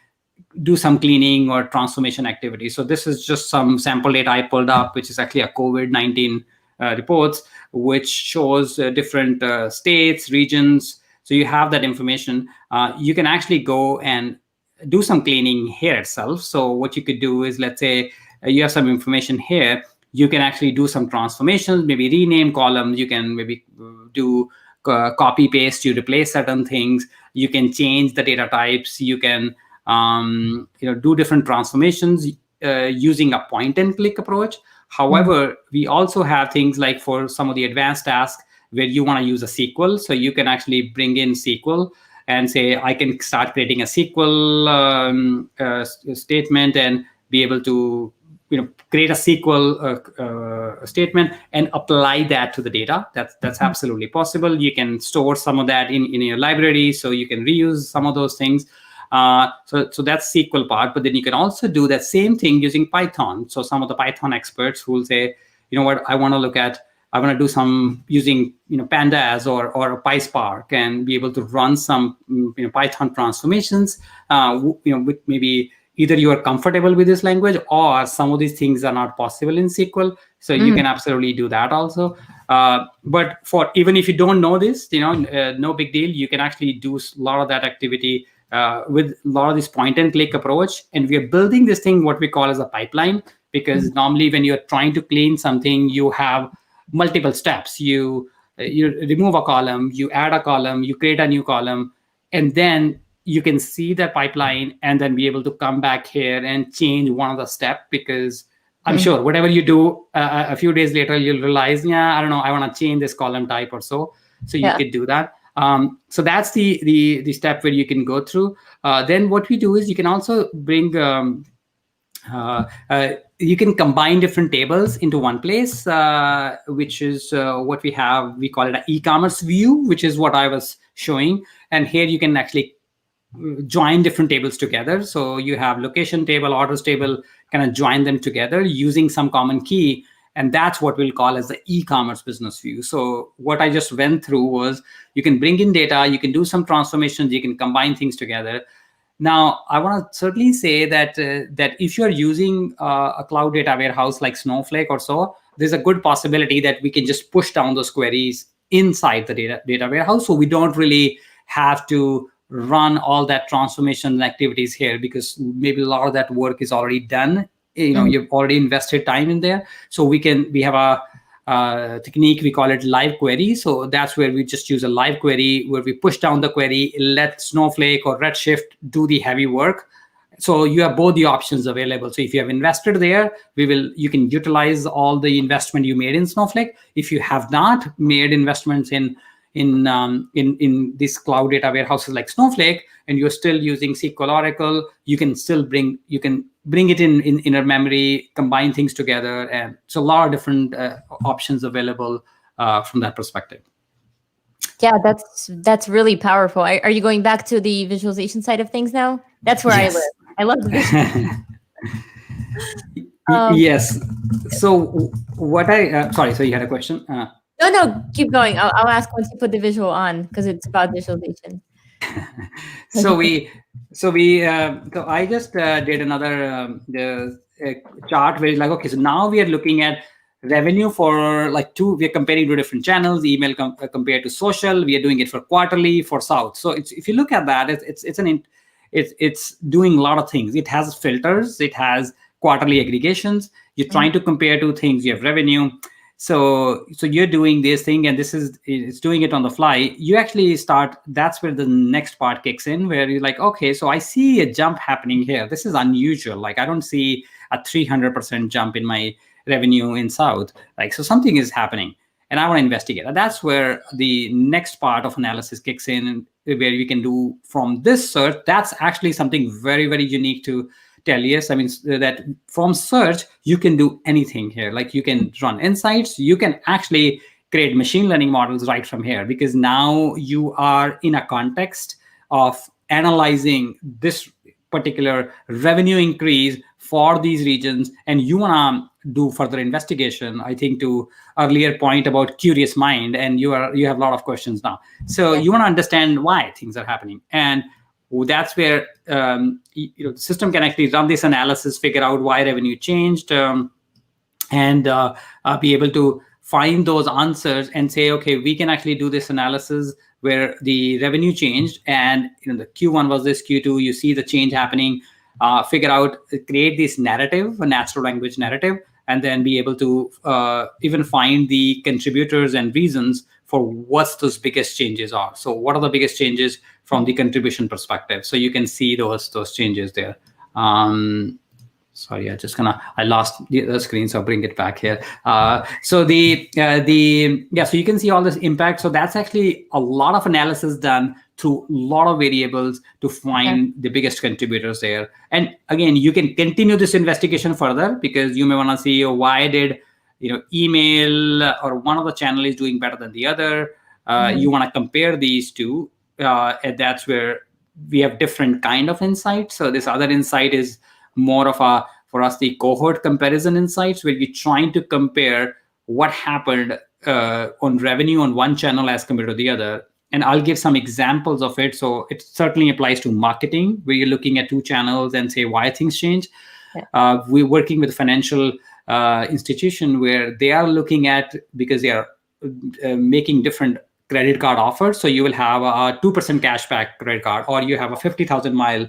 Speaker 2: do some cleaning or transformation activity. So this is just some sample data I pulled up, which is actually a COVID-19 reports, which shows different states, regions. So you have that information. You can actually go and do some cleaning here itself. So what you could do is, let's say you have some information here, you can actually do some transformations, maybe rename columns. You can maybe do copy paste, you replace certain things. You can change the data types. You can do different transformations using a point and click approach. However, we also have things like for some of the advanced tasks where you want to use a SQL. So you can actually bring in SQL and say, I can start creating a SQL statement and be able to create a SQL statement and apply that to the data. That's absolutely possible. You can store some of that in your library, so you can reuse some of those things. So that's SQL part, but then you can also do that same thing using Python. So some of the Python experts who will say, you know what, I want to do some using pandas or PySpark and be able to run some Python transformations. With maybe either you are comfortable with this language or some of these things are not possible in SQL. So you can absolutely do that also. But for even if you don't know this, no big deal. You can actually do a lot of that activity with a lot of this point and click approach. And we are building this thing, what we call as a pipeline, because normally when you're trying to clean something, you have multiple steps. You remove a column, you add a column, you create a new column, and then you can see the pipeline and then be able to come back here and change one of the steps, because I'm sure whatever you do, a few days later, you'll realize, I don't know, I want to change this column type or so. So you could do that. So that's the step where you can go through. Then what we do is you can also bring, you can combine different tables into one place, which is what we have. We call it an e-commerce view, which is what I was showing. And here you can actually join different tables together. So you have location table, orders table, kind of join them together using some common key. And that's what we'll call as the e-commerce business view. So what I just went through was you can bring in data, you can do some transformations, you can combine things together. Now, I want to certainly say that that if you're using a cloud data warehouse like Snowflake or so, there's a good possibility that we can just push down those queries inside the data warehouse. So we don't really have to run all that transformation activities here, because maybe a lot of that work is already done. You've already invested time in there. So we have a technique, we call it live query. So that's where we just use a live query where we push down the query, let Snowflake or Redshift do the heavy work. So you have both the options available. So if you have invested there, you can utilize all the investment you made in Snowflake. If you have not made investments in this cloud data warehouses like Snowflake, and you're still using SQL, Oracle, you can bring it in inner memory, combine things together, and so a lot of different options available from that perspective.
Speaker 1: Yeah, that's really powerful. Are you going back to the visualization side of things now? That's where
Speaker 2: Yes.
Speaker 1: I live. I love the visualization.
Speaker 2: Yes. So what sorry, so you had a question?
Speaker 1: No, keep going. I'll ask once you put the visual on, because it's about visualization.
Speaker 2: So I just did another chart where it's like, okay, so now we are looking at revenue for we're comparing two different channels, email compared to social. We are doing it for quarterly, for South. So if you look at that, it's doing a lot of things. It has filters, it has quarterly aggregations. You're trying to compare two things. You have revenue. So you're doing this thing, and it's doing it on the fly. You actually start. That's where the next part kicks in, where you're like, okay, so I see a jump happening here. This is unusual. Like I don't see a 300% jump in my revenue in South. Like so, something is happening, and I want to investigate. And that's where the next part of analysis kicks in, where we can do from this search. That's actually something very, very unique to Tellius. I mean, that from search, you can do anything here. Like you can run insights, you can actually create machine learning models right from here, because now you are in a context of analyzing this particular revenue increase for these regions, and you want to do further investigation. I think to earlier point about curious mind, and you have a lot of questions now. So you want to understand why things are happening, and that's where the system can actually run this analysis, figure out why revenue changed, and be able to find those answers and say, okay, we can actually do this analysis where the revenue changed, and the Q1 was this, Q2, you see the change happening, figure out, create this narrative, a natural language narrative, and then be able to even find the contributors and reasons for what those biggest changes are. So what are the biggest changes from the contribution perspective? So you can see those changes there. Sorry, I lost the screen, so I'll bring it back here. So so you can see all this impact. So that's actually a lot of analysis done through a lot of variables to find the biggest contributors there. And again, you can continue this investigation further, because you may want to see why did email or one of the channel is doing better than the other. You want to compare these two, and that's where we have different kind of insights. So this other insight is more of for us, the cohort comparison insights, where you're trying to compare what happened on revenue on one channel as compared to the other. And I'll give some examples of it. So it certainly applies to marketing, where you're looking at two channels and say why things change. We're working with a financial institution where they are looking at, because they are making different credit card offers. So you will have a 2% cashback credit card, or you have a 50,000 mile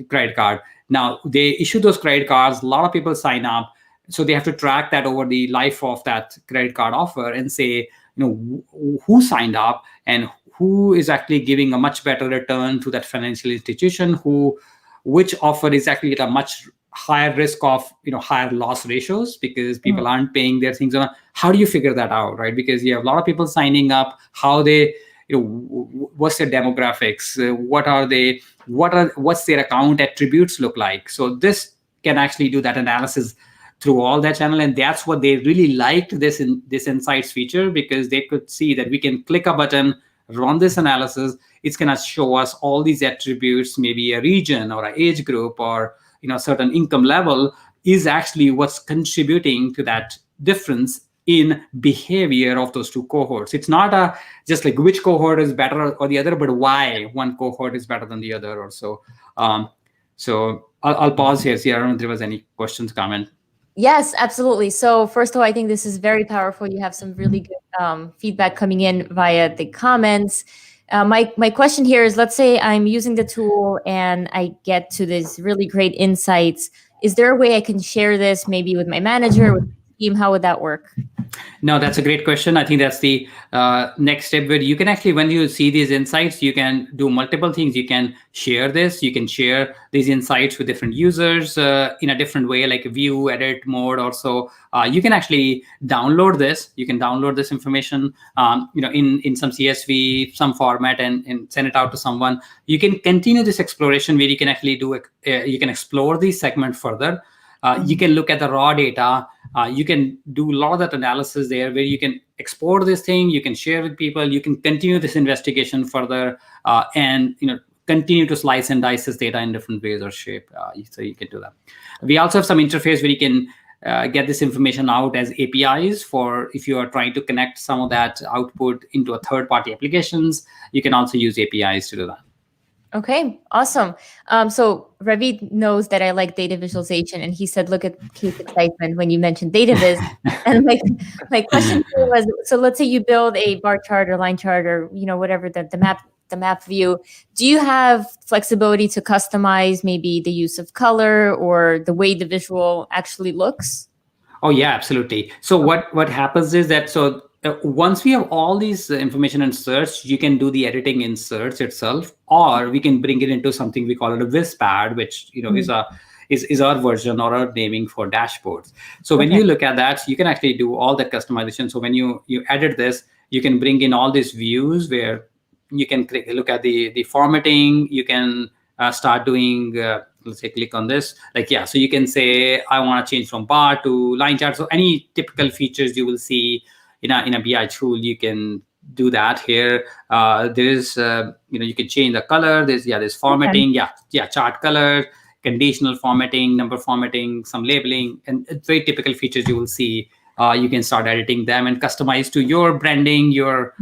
Speaker 2: credit card. Now they issue those credit cards, a lot of people sign up, so they have to track that over the life of that credit card offer and say, who signed up and who is actually giving a much better return to that financial institution, which offer is actually at a much higher risk of higher loss ratios, because people aren't paying their things on. How do you figure that out, right? Because you have a lot of people signing up, how they what's their demographics, what's their account attributes look like. So this can actually do that analysis through all that channel, and that's what they really liked this insights feature, because they could see that we can click a button, run this analysis, it's going to show us all these attributes, maybe a region or an age group or a certain income level is actually what's contributing to that difference in behavior of those two cohorts. It's not just like which cohort is better or the other, but why one cohort is better than the other or so. So I'll pause here. See, I don't know if there was any questions, comment.
Speaker 1: Yes, absolutely. So first of all, I think this is very powerful. You have some really good feedback coming in via the comments. My question here is, let's say I'm using the tool and I get to these really great insights. Is there a way I can share this maybe with my manager, with my team? How would that work?
Speaker 2: No, that's a great question. I think that's the next step, where you can actually, when you see these insights, you can do multiple things. You can share this. You can share these insights with different users in a different way, like view, edit mode or so. You can actually download this. You can download this information in some CSV, some format, and send it out to someone. You can continue this exploration where you can actually you can explore these segments further. You can look at the raw data. You can do a lot of that analysis there, where you can export this thing, you can share with people, you can continue this investigation further, and continue to slice and dice this data in different ways or shape. So you can do that. We also have some interface where you can get this information out as APIs for if you are trying to connect some of that output into a third-party applications. You can also use APIs to do that.
Speaker 1: Okay, awesome. So Ravi knows that I like data visualization, and he said, "Look at Kate's excitement when you mentioned data viz." And my question here was, so let's say you build a bar chart or line chart or whatever the map view. Do you have flexibility to customize maybe the use of color or the way the visual actually looks?
Speaker 2: Oh yeah, absolutely. So what happens is that once we have all these information in search, you can do the editing in search itself, or we can bring it into something we call it a Wispad, which is a is our version or our naming for dashboards. So when you look at that, you can actually do all the customization. So when you edit this, you can bring in all these views where you can look at the formatting. You can start doing let's say click on this, like, yeah, so you can say I want to change from bar to line chart. So any typical features you will see in a BI tool, you can do that here. There's you can change the color. There's formatting. Chart color, conditional formatting, number formatting, some labeling, and it's very typical features you will see. You can start editing them and customize to your branding, your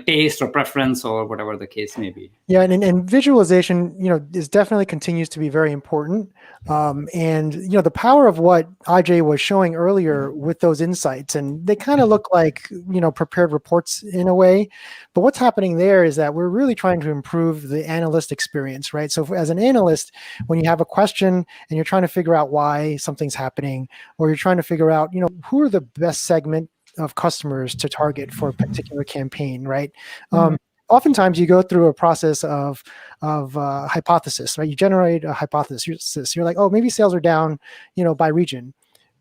Speaker 2: taste or preference, or whatever the case may be.
Speaker 3: Yeah, and visualization, is definitely continues to be very important. And the power of what Ajay was showing earlier with those insights, and they kind of look like prepared reports in a way. But what's happening there is that we're really trying to improve the analyst experience, right? So as an analyst, when you have a question and you're trying to figure out why something's happening, or you're trying to figure out, who are the best segment of customers to target for a particular campaign, right? Oftentimes you go through a process of hypothesis, right? You generate a hypothesis. You're like, oh, maybe sales are down, by region,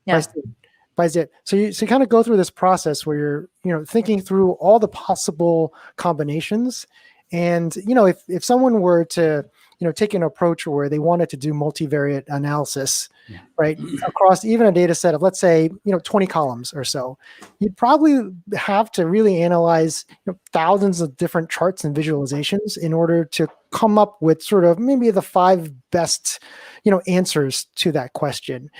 Speaker 3: by zip. So you kind of go through this process where you're, thinking through all the possible combinations. And, if someone were to, take an approach where they wanted to do multivariate analysis, right, across even a data set of, let's say, 20 columns or so, you'd probably have to really analyze thousands of different charts and visualizations in order to come up with sort of maybe the 5 best, answers to that question.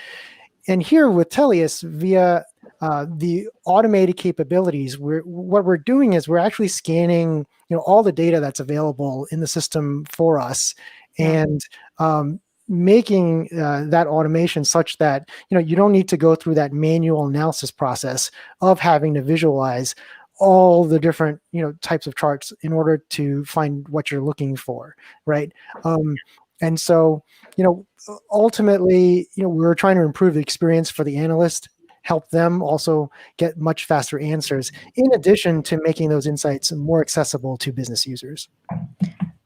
Speaker 3: And here with Tellius, via the automated capabilities, what we're doing is we're actually scanning, all the data that's available in the system for us, and making that automation such that you don't need to go through that manual analysis process of having to visualize all the different types of charts in order to find what you're looking for, right? And so ultimately we're trying to improve the experience for the analyst, help them also get much faster answers, in addition to making those insights more accessible to business users.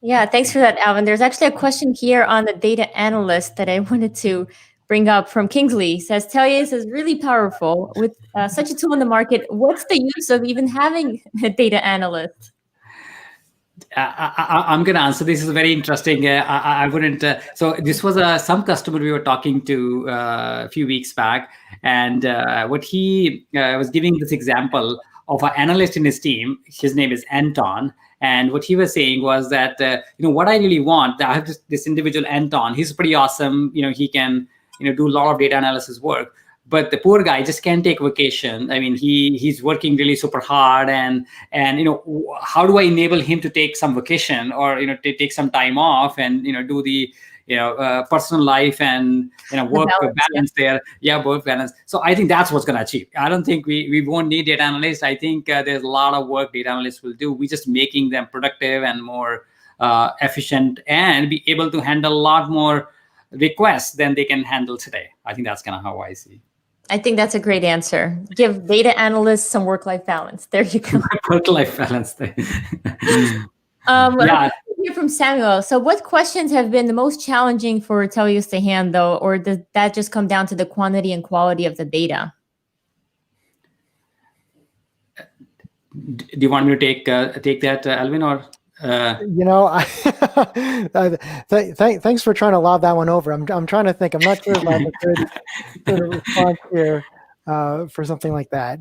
Speaker 1: Yeah, thanks for that, Alvin. There's actually a question here on the data analyst that I wanted to bring up from Kingsley. It says, Tellius is really powerful. With such a tool in the market, what's the use of even having a data analyst?
Speaker 2: I'm going to answer. This is very interesting. I wouldn't. So this was some customer we were talking to a few weeks back, and what he was giving this example of an analyst in his team. His name is Anton, and what he was saying was that what I really want. I have this individual Anton. He's pretty awesome. He can do a lot of data analysis work. But the poor guy just can't take vacation. I mean, he's working really super hard, and how do I enable him to take some vacation, or to take some time off, and do the personal life and work balance there. Yeah, work balance. So I think that's what's going to achieve. I don't think we won't need data analysts. I think there's a lot of work data analysts will do. We're just making them productive and more efficient, and be able to handle a lot more requests than they can handle today. I think that's kind of how I see.
Speaker 1: I think that's a great answer. Give data analysts some work-life balance. There you go.
Speaker 2: Work-life balance.
Speaker 1: Yeah. Hear from Samuel. So what questions have been the most challenging for Tellius to handle, or does that just come down to the quantity and quality of the data?
Speaker 2: Do you want me to take that, Alvin, or?
Speaker 3: Thanks for trying to lob that one over. I'm trying to think. I'm not sure if I have a good sort of response here for something like that.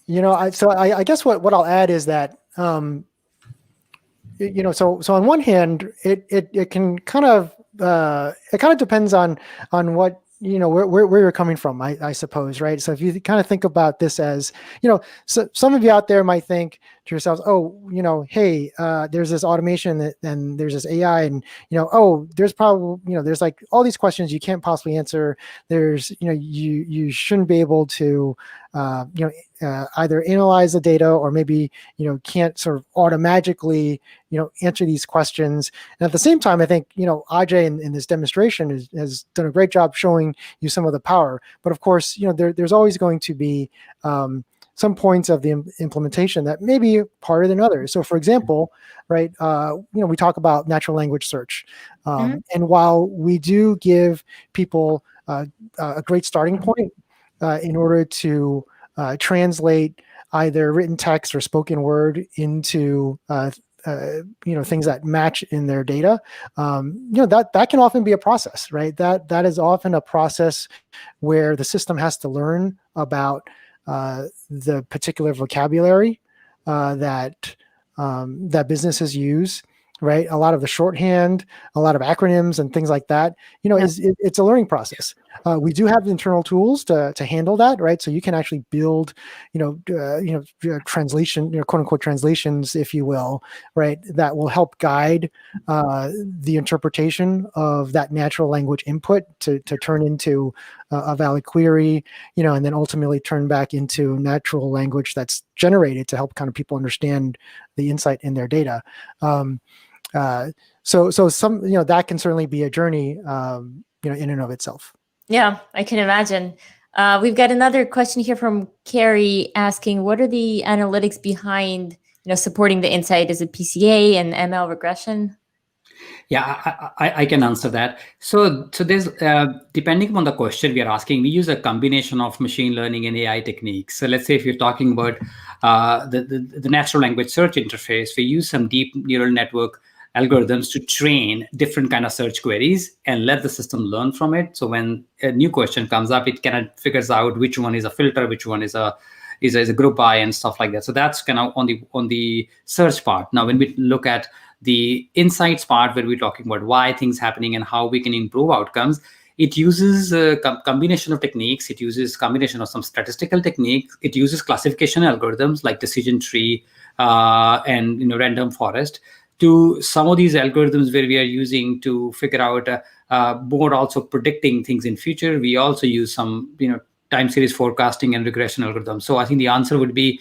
Speaker 3: I guess what I'll add is that so on one hand, it can kind of depends on what where you're coming from, I suppose, right? So if you kind of think about this as, so some of you out there might think to yourselves, oh, hey, there's this automation and there's this AI, and oh, there's probably there's like all these questions you can't possibly answer. There's you shouldn't be able to either analyze the data, or maybe can't sort of automatically answer these questions. And at the same time, I think Ajay in this demonstration has done a great job showing you some of the power. But of course, there's always going to be some points of the implementation that may be harder than others. So, for example, right, we talk about natural language search, and while we do give people a great starting point in order to translate either written text or spoken word into things that match in their data, that can often be a process, right? That is often a process where the system has to learn about the particular vocabulary that businesses use, right? A lot of the shorthand, a lot of acronyms and things like that, it's a learning process. We do have internal tools to handle that, right? So you can actually build, translation, quote unquote translations, if you will, right? That will help guide the interpretation of that natural language input to turn into a valid query, and then ultimately turn back into natural language that's generated to help kind of people understand the insight in their data. So some, that can certainly be a journey, in and of itself.
Speaker 1: Yeah, I can imagine. We've got another question here from Carrie asking, what are the analytics behind, supporting the insight? Is it PCA and ML regression?
Speaker 2: Yeah, I can answer that. So there's, depending on the question we are asking, we use a combination of machine learning and AI techniques. So let's say if you're talking about the natural language search interface, we use some deep neural network algorithms to train different kind of search queries and let the system learn from it. So when a new question comes up, it kind of figures out which one is a filter, which one is a group by, and stuff like that. So that's kind of on the search part. Now, when we look at the insights part, where we're talking about why things happening and how we can improve outcomes, it uses a combination of techniques. It uses combination of some statistical techniques. It uses classification algorithms like decision tree and random forest, to some of these algorithms where we are using to figure out more also predicting things in future. We also use some time series forecasting and regression algorithms. So I think the answer would be,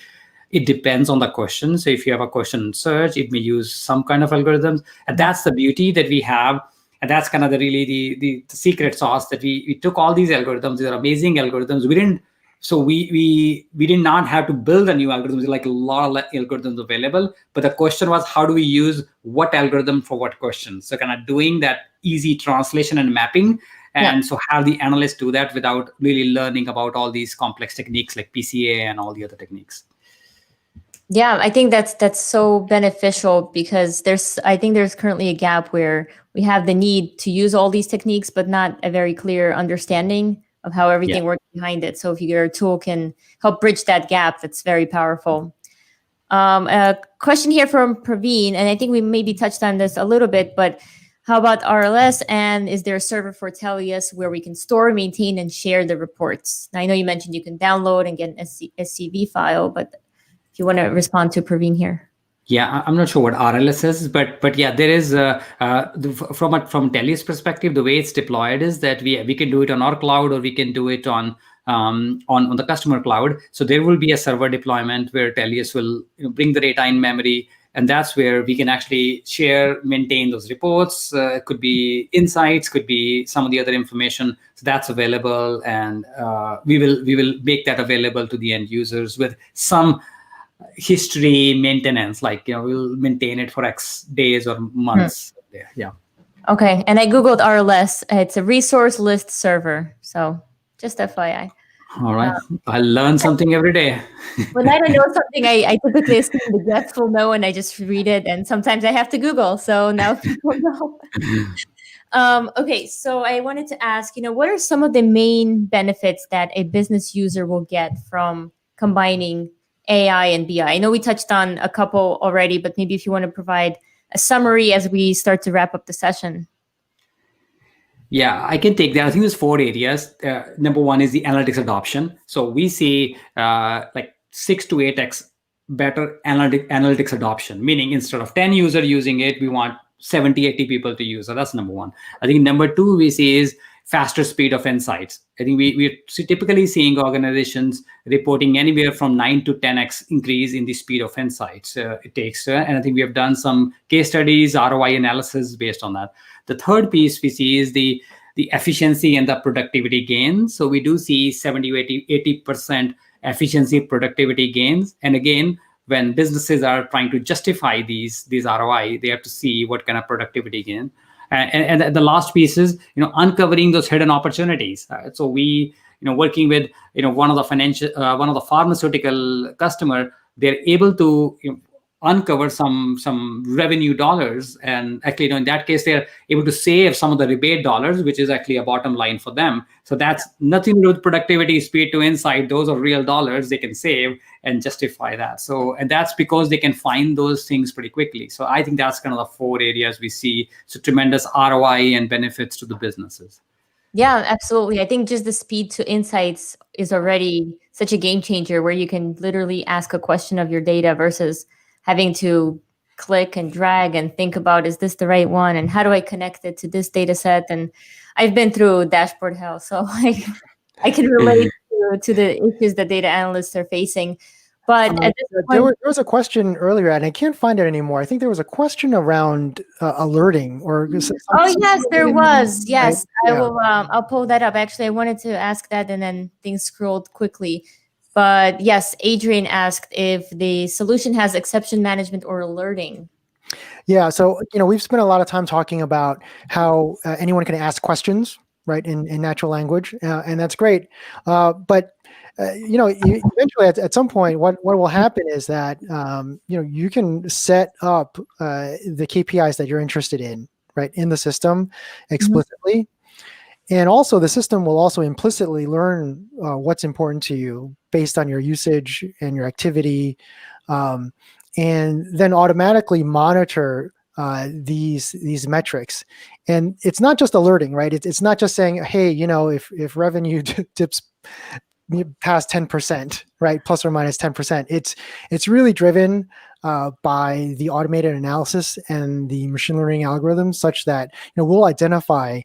Speaker 2: it depends on the question. So if you have a question in search, it may use some kind of algorithms. And that's the beauty that we have. And that's kind of the secret sauce, that we took all these algorithms. These are amazing algorithms. We did not have to build a new algorithm. There's like a lot of algorithms available. But the question was, how do we use what algorithm for what question? So kind of doing that easy translation and mapping. And so have the analysts do that without really learning about all these complex techniques like PCA and all the other techniques.
Speaker 1: Yeah, I think that's so beneficial, because I think there's currently a gap where we have the need to use all these techniques, but not a very clear understanding of how everything works behind it. So if your tool can help bridge that gap, that's very powerful. A question here from Praveen, and I think we maybe touched on this a little bit, but how about RLS? And is there a server for Tellius where we can store, maintain, and share the reports? Now, I know you mentioned you can download and get an SCV file, but if you want to respond to Praveen here.
Speaker 2: Yeah, I'm not sure what RLS is, but yeah, there is from Tellius perspective, the way it's deployed is that we can do it on our cloud, or we can do it on the customer cloud. So there will be a server deployment where Tellius will bring the data in memory, and that's where we can actually share, maintain those reports. It could be insights, could be some of the other information. So that's available, and we will make that available to the end users with some history maintenance, like we'll maintain it for X days or months. Yeah.
Speaker 1: Okay, and I googled RLS. It's a resource list server. So just FYI.
Speaker 2: All right, I learn something every day.
Speaker 1: When I don't know something, I typically assume the guests will know, and I just read it. And sometimes I have to Google. So now people know. Okay, so I wanted to ask, what are some of the main benefits that a business user will get from combining AI and BI? I know we touched on a couple already, but maybe if you want to provide a summary as we start to wrap up the session.
Speaker 2: Yeah, I can take that. I think there's 4 areas. Number one is the analytics adoption. So we see like 6 to 8x better analytics adoption, meaning instead of 10 users using it, we want 70, 80 people to use. So that's number one. I think number two we see is faster speed of insights. I think we're typically seeing organizations reporting anywhere from 9 to 10x increase in the speed of insights it takes. And I think we have done some case studies, ROI analysis based on that. The third piece we see is the efficiency and the productivity gains. So we do see 70 to 80% efficiency productivity gains. And again, when businesses are trying to justify these ROI, they have to see what kind of productivity gain. And the last piece is uncovering those hidden opportunities. So we working with one of the pharmaceutical customer, they're able to uncover some revenue dollars, and actually in that case they're able to save some of the rebate dollars, which is actually a bottom line for them. So that's nothing to do with productivity, speed to insight. Those are real dollars they can save and justify that. So, and that's because they can find those things pretty quickly. So I think that's kind of the four areas we see so tremendous ROI and benefits to the businesses.
Speaker 1: Yeah, absolutely. I think just the speed to insights is already such a game changer, where you can literally ask a question of your data versus having to click and drag and think about, is this the right one? And how do I connect it to this data set? And I've been through dashboard hell, so I can relate to the issues that data analysts are facing. But at this point,
Speaker 3: there was a question earlier, and I can't find it anymore. I think there was a question around alerting, or
Speaker 1: oh yes, there was. Yes,
Speaker 3: right?
Speaker 1: I will. I'll pull that up. Actually, I wanted to ask that, and then things scrolled quickly. But yes, Adrian asked if the solution has exception management or alerting.
Speaker 3: Yeah, so we've spent a lot of time talking about how anyone can ask questions, right, in natural language, and that's great. But eventually at some point, what will happen is that you can set up the KPIs that you're interested in, right, in the system explicitly. Mm-hmm. And also the system will also implicitly learn what's important to you based on your usage and your activity, and then automatically monitor these metrics. And it's not just alerting, right? It's not just saying, hey, if revenue dips past 10%, right, plus or minus 10%. It's really driven by the automated analysis and the machine learning algorithms, such that we'll identify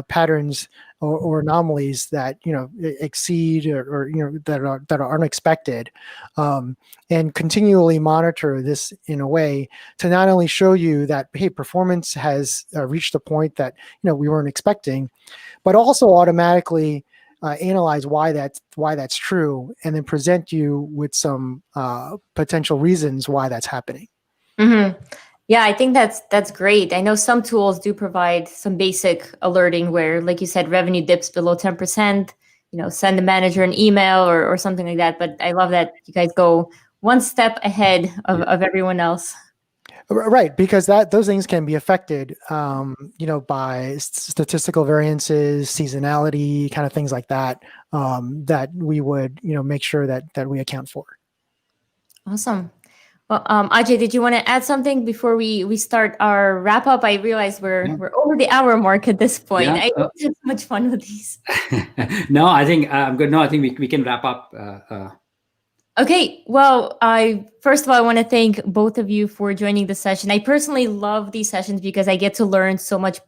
Speaker 3: patterns or anomalies that exceed or that are unexpected, and continually monitor this in a way to not only show you that, hey, performance has reached a point that we weren't expecting, but also automatically analyze why that's true, and then present you with some potential reasons why that's happening.
Speaker 1: Mm-hmm. Yeah, I think that's great. I know some tools do provide some basic alerting where, like you said, revenue dips below 10%, send the manager an email or something like that. But I love that you guys go one step ahead of everyone else.
Speaker 3: Right, because those things can be affected, by statistical variances, seasonality, kind of things like that, that we would, make sure that we account for.
Speaker 1: Awesome. Well, Ajay, did you want to add something before we start our wrap up? I realize we're over the hour mark at this point. I had so much fun with these.
Speaker 2: No, I think I'm good. No, I think we can wrap up.
Speaker 1: Okay, well, first of all, I want to thank both of you for joining the session. I personally love these sessions because I get to learn so much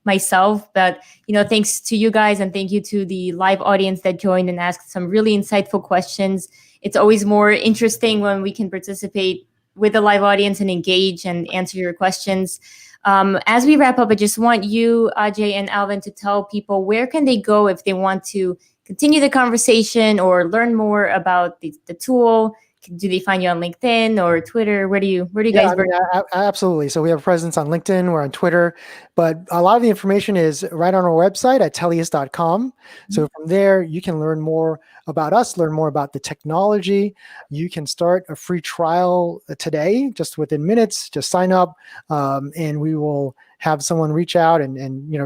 Speaker 1: myself. But thanks to you guys, and thank you to the live audience that joined and asked some really insightful questions. It's always more interesting when we can participate with the live audience and engage and answer your questions. As we wrap up, I just want you, Ajay and Alvin, to tell people where can they go if they want to continue the conversation or learn more about the tool. Do they find you on LinkedIn or Twitter? Where do you guys work?
Speaker 3: Absolutely. So we have a presence on LinkedIn, we're on Twitter, but a lot of the information is right on our website at Tellius.com. So from there, you can learn more about us, learn more about the technology. You can start a free trial today, just within minutes. Just sign up, and we will have someone reach out and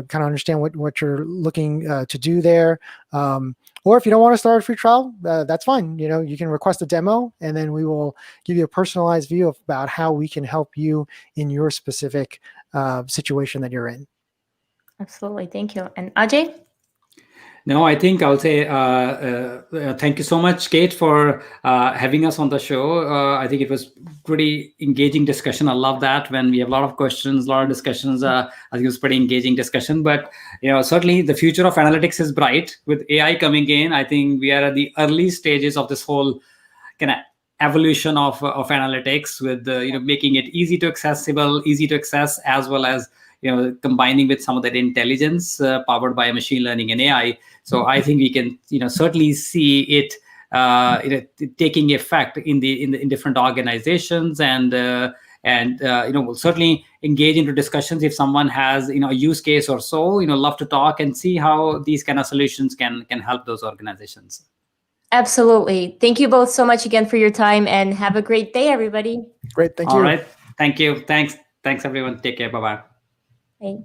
Speaker 3: kind of understand what you're looking to do there. Or if you don't want to start a free trial, that's fine. You can request a demo, and then we will give you a personalized view about how we can help you in your specific situation that you're in.
Speaker 1: Absolutely. Thank you. And Ajay?
Speaker 2: No, I think I'll say thank you so much, Kate, for having us on the show. I think it was pretty engaging discussion. I love that when we have a lot of questions, a lot of discussions. I think it was pretty engaging discussion. But certainly the future of analytics is bright with AI coming in. I think we are at the early stages of this whole kind of evolution of analytics, with making it easy to access, as well as combining with some of that intelligence powered by machine learning and AI. So I think we can certainly see it taking effect in different organizations, and we'll certainly engage into discussions if someone has a use case or so. Love to talk and see how these kind of solutions can help those organizations.
Speaker 1: Absolutely. Thank you both so much again for your time, and have a great day, everybody.
Speaker 3: Great. Thank you.
Speaker 2: All right. Thank you. Thanks, everyone. Take care. Bye-bye.
Speaker 1: Bye.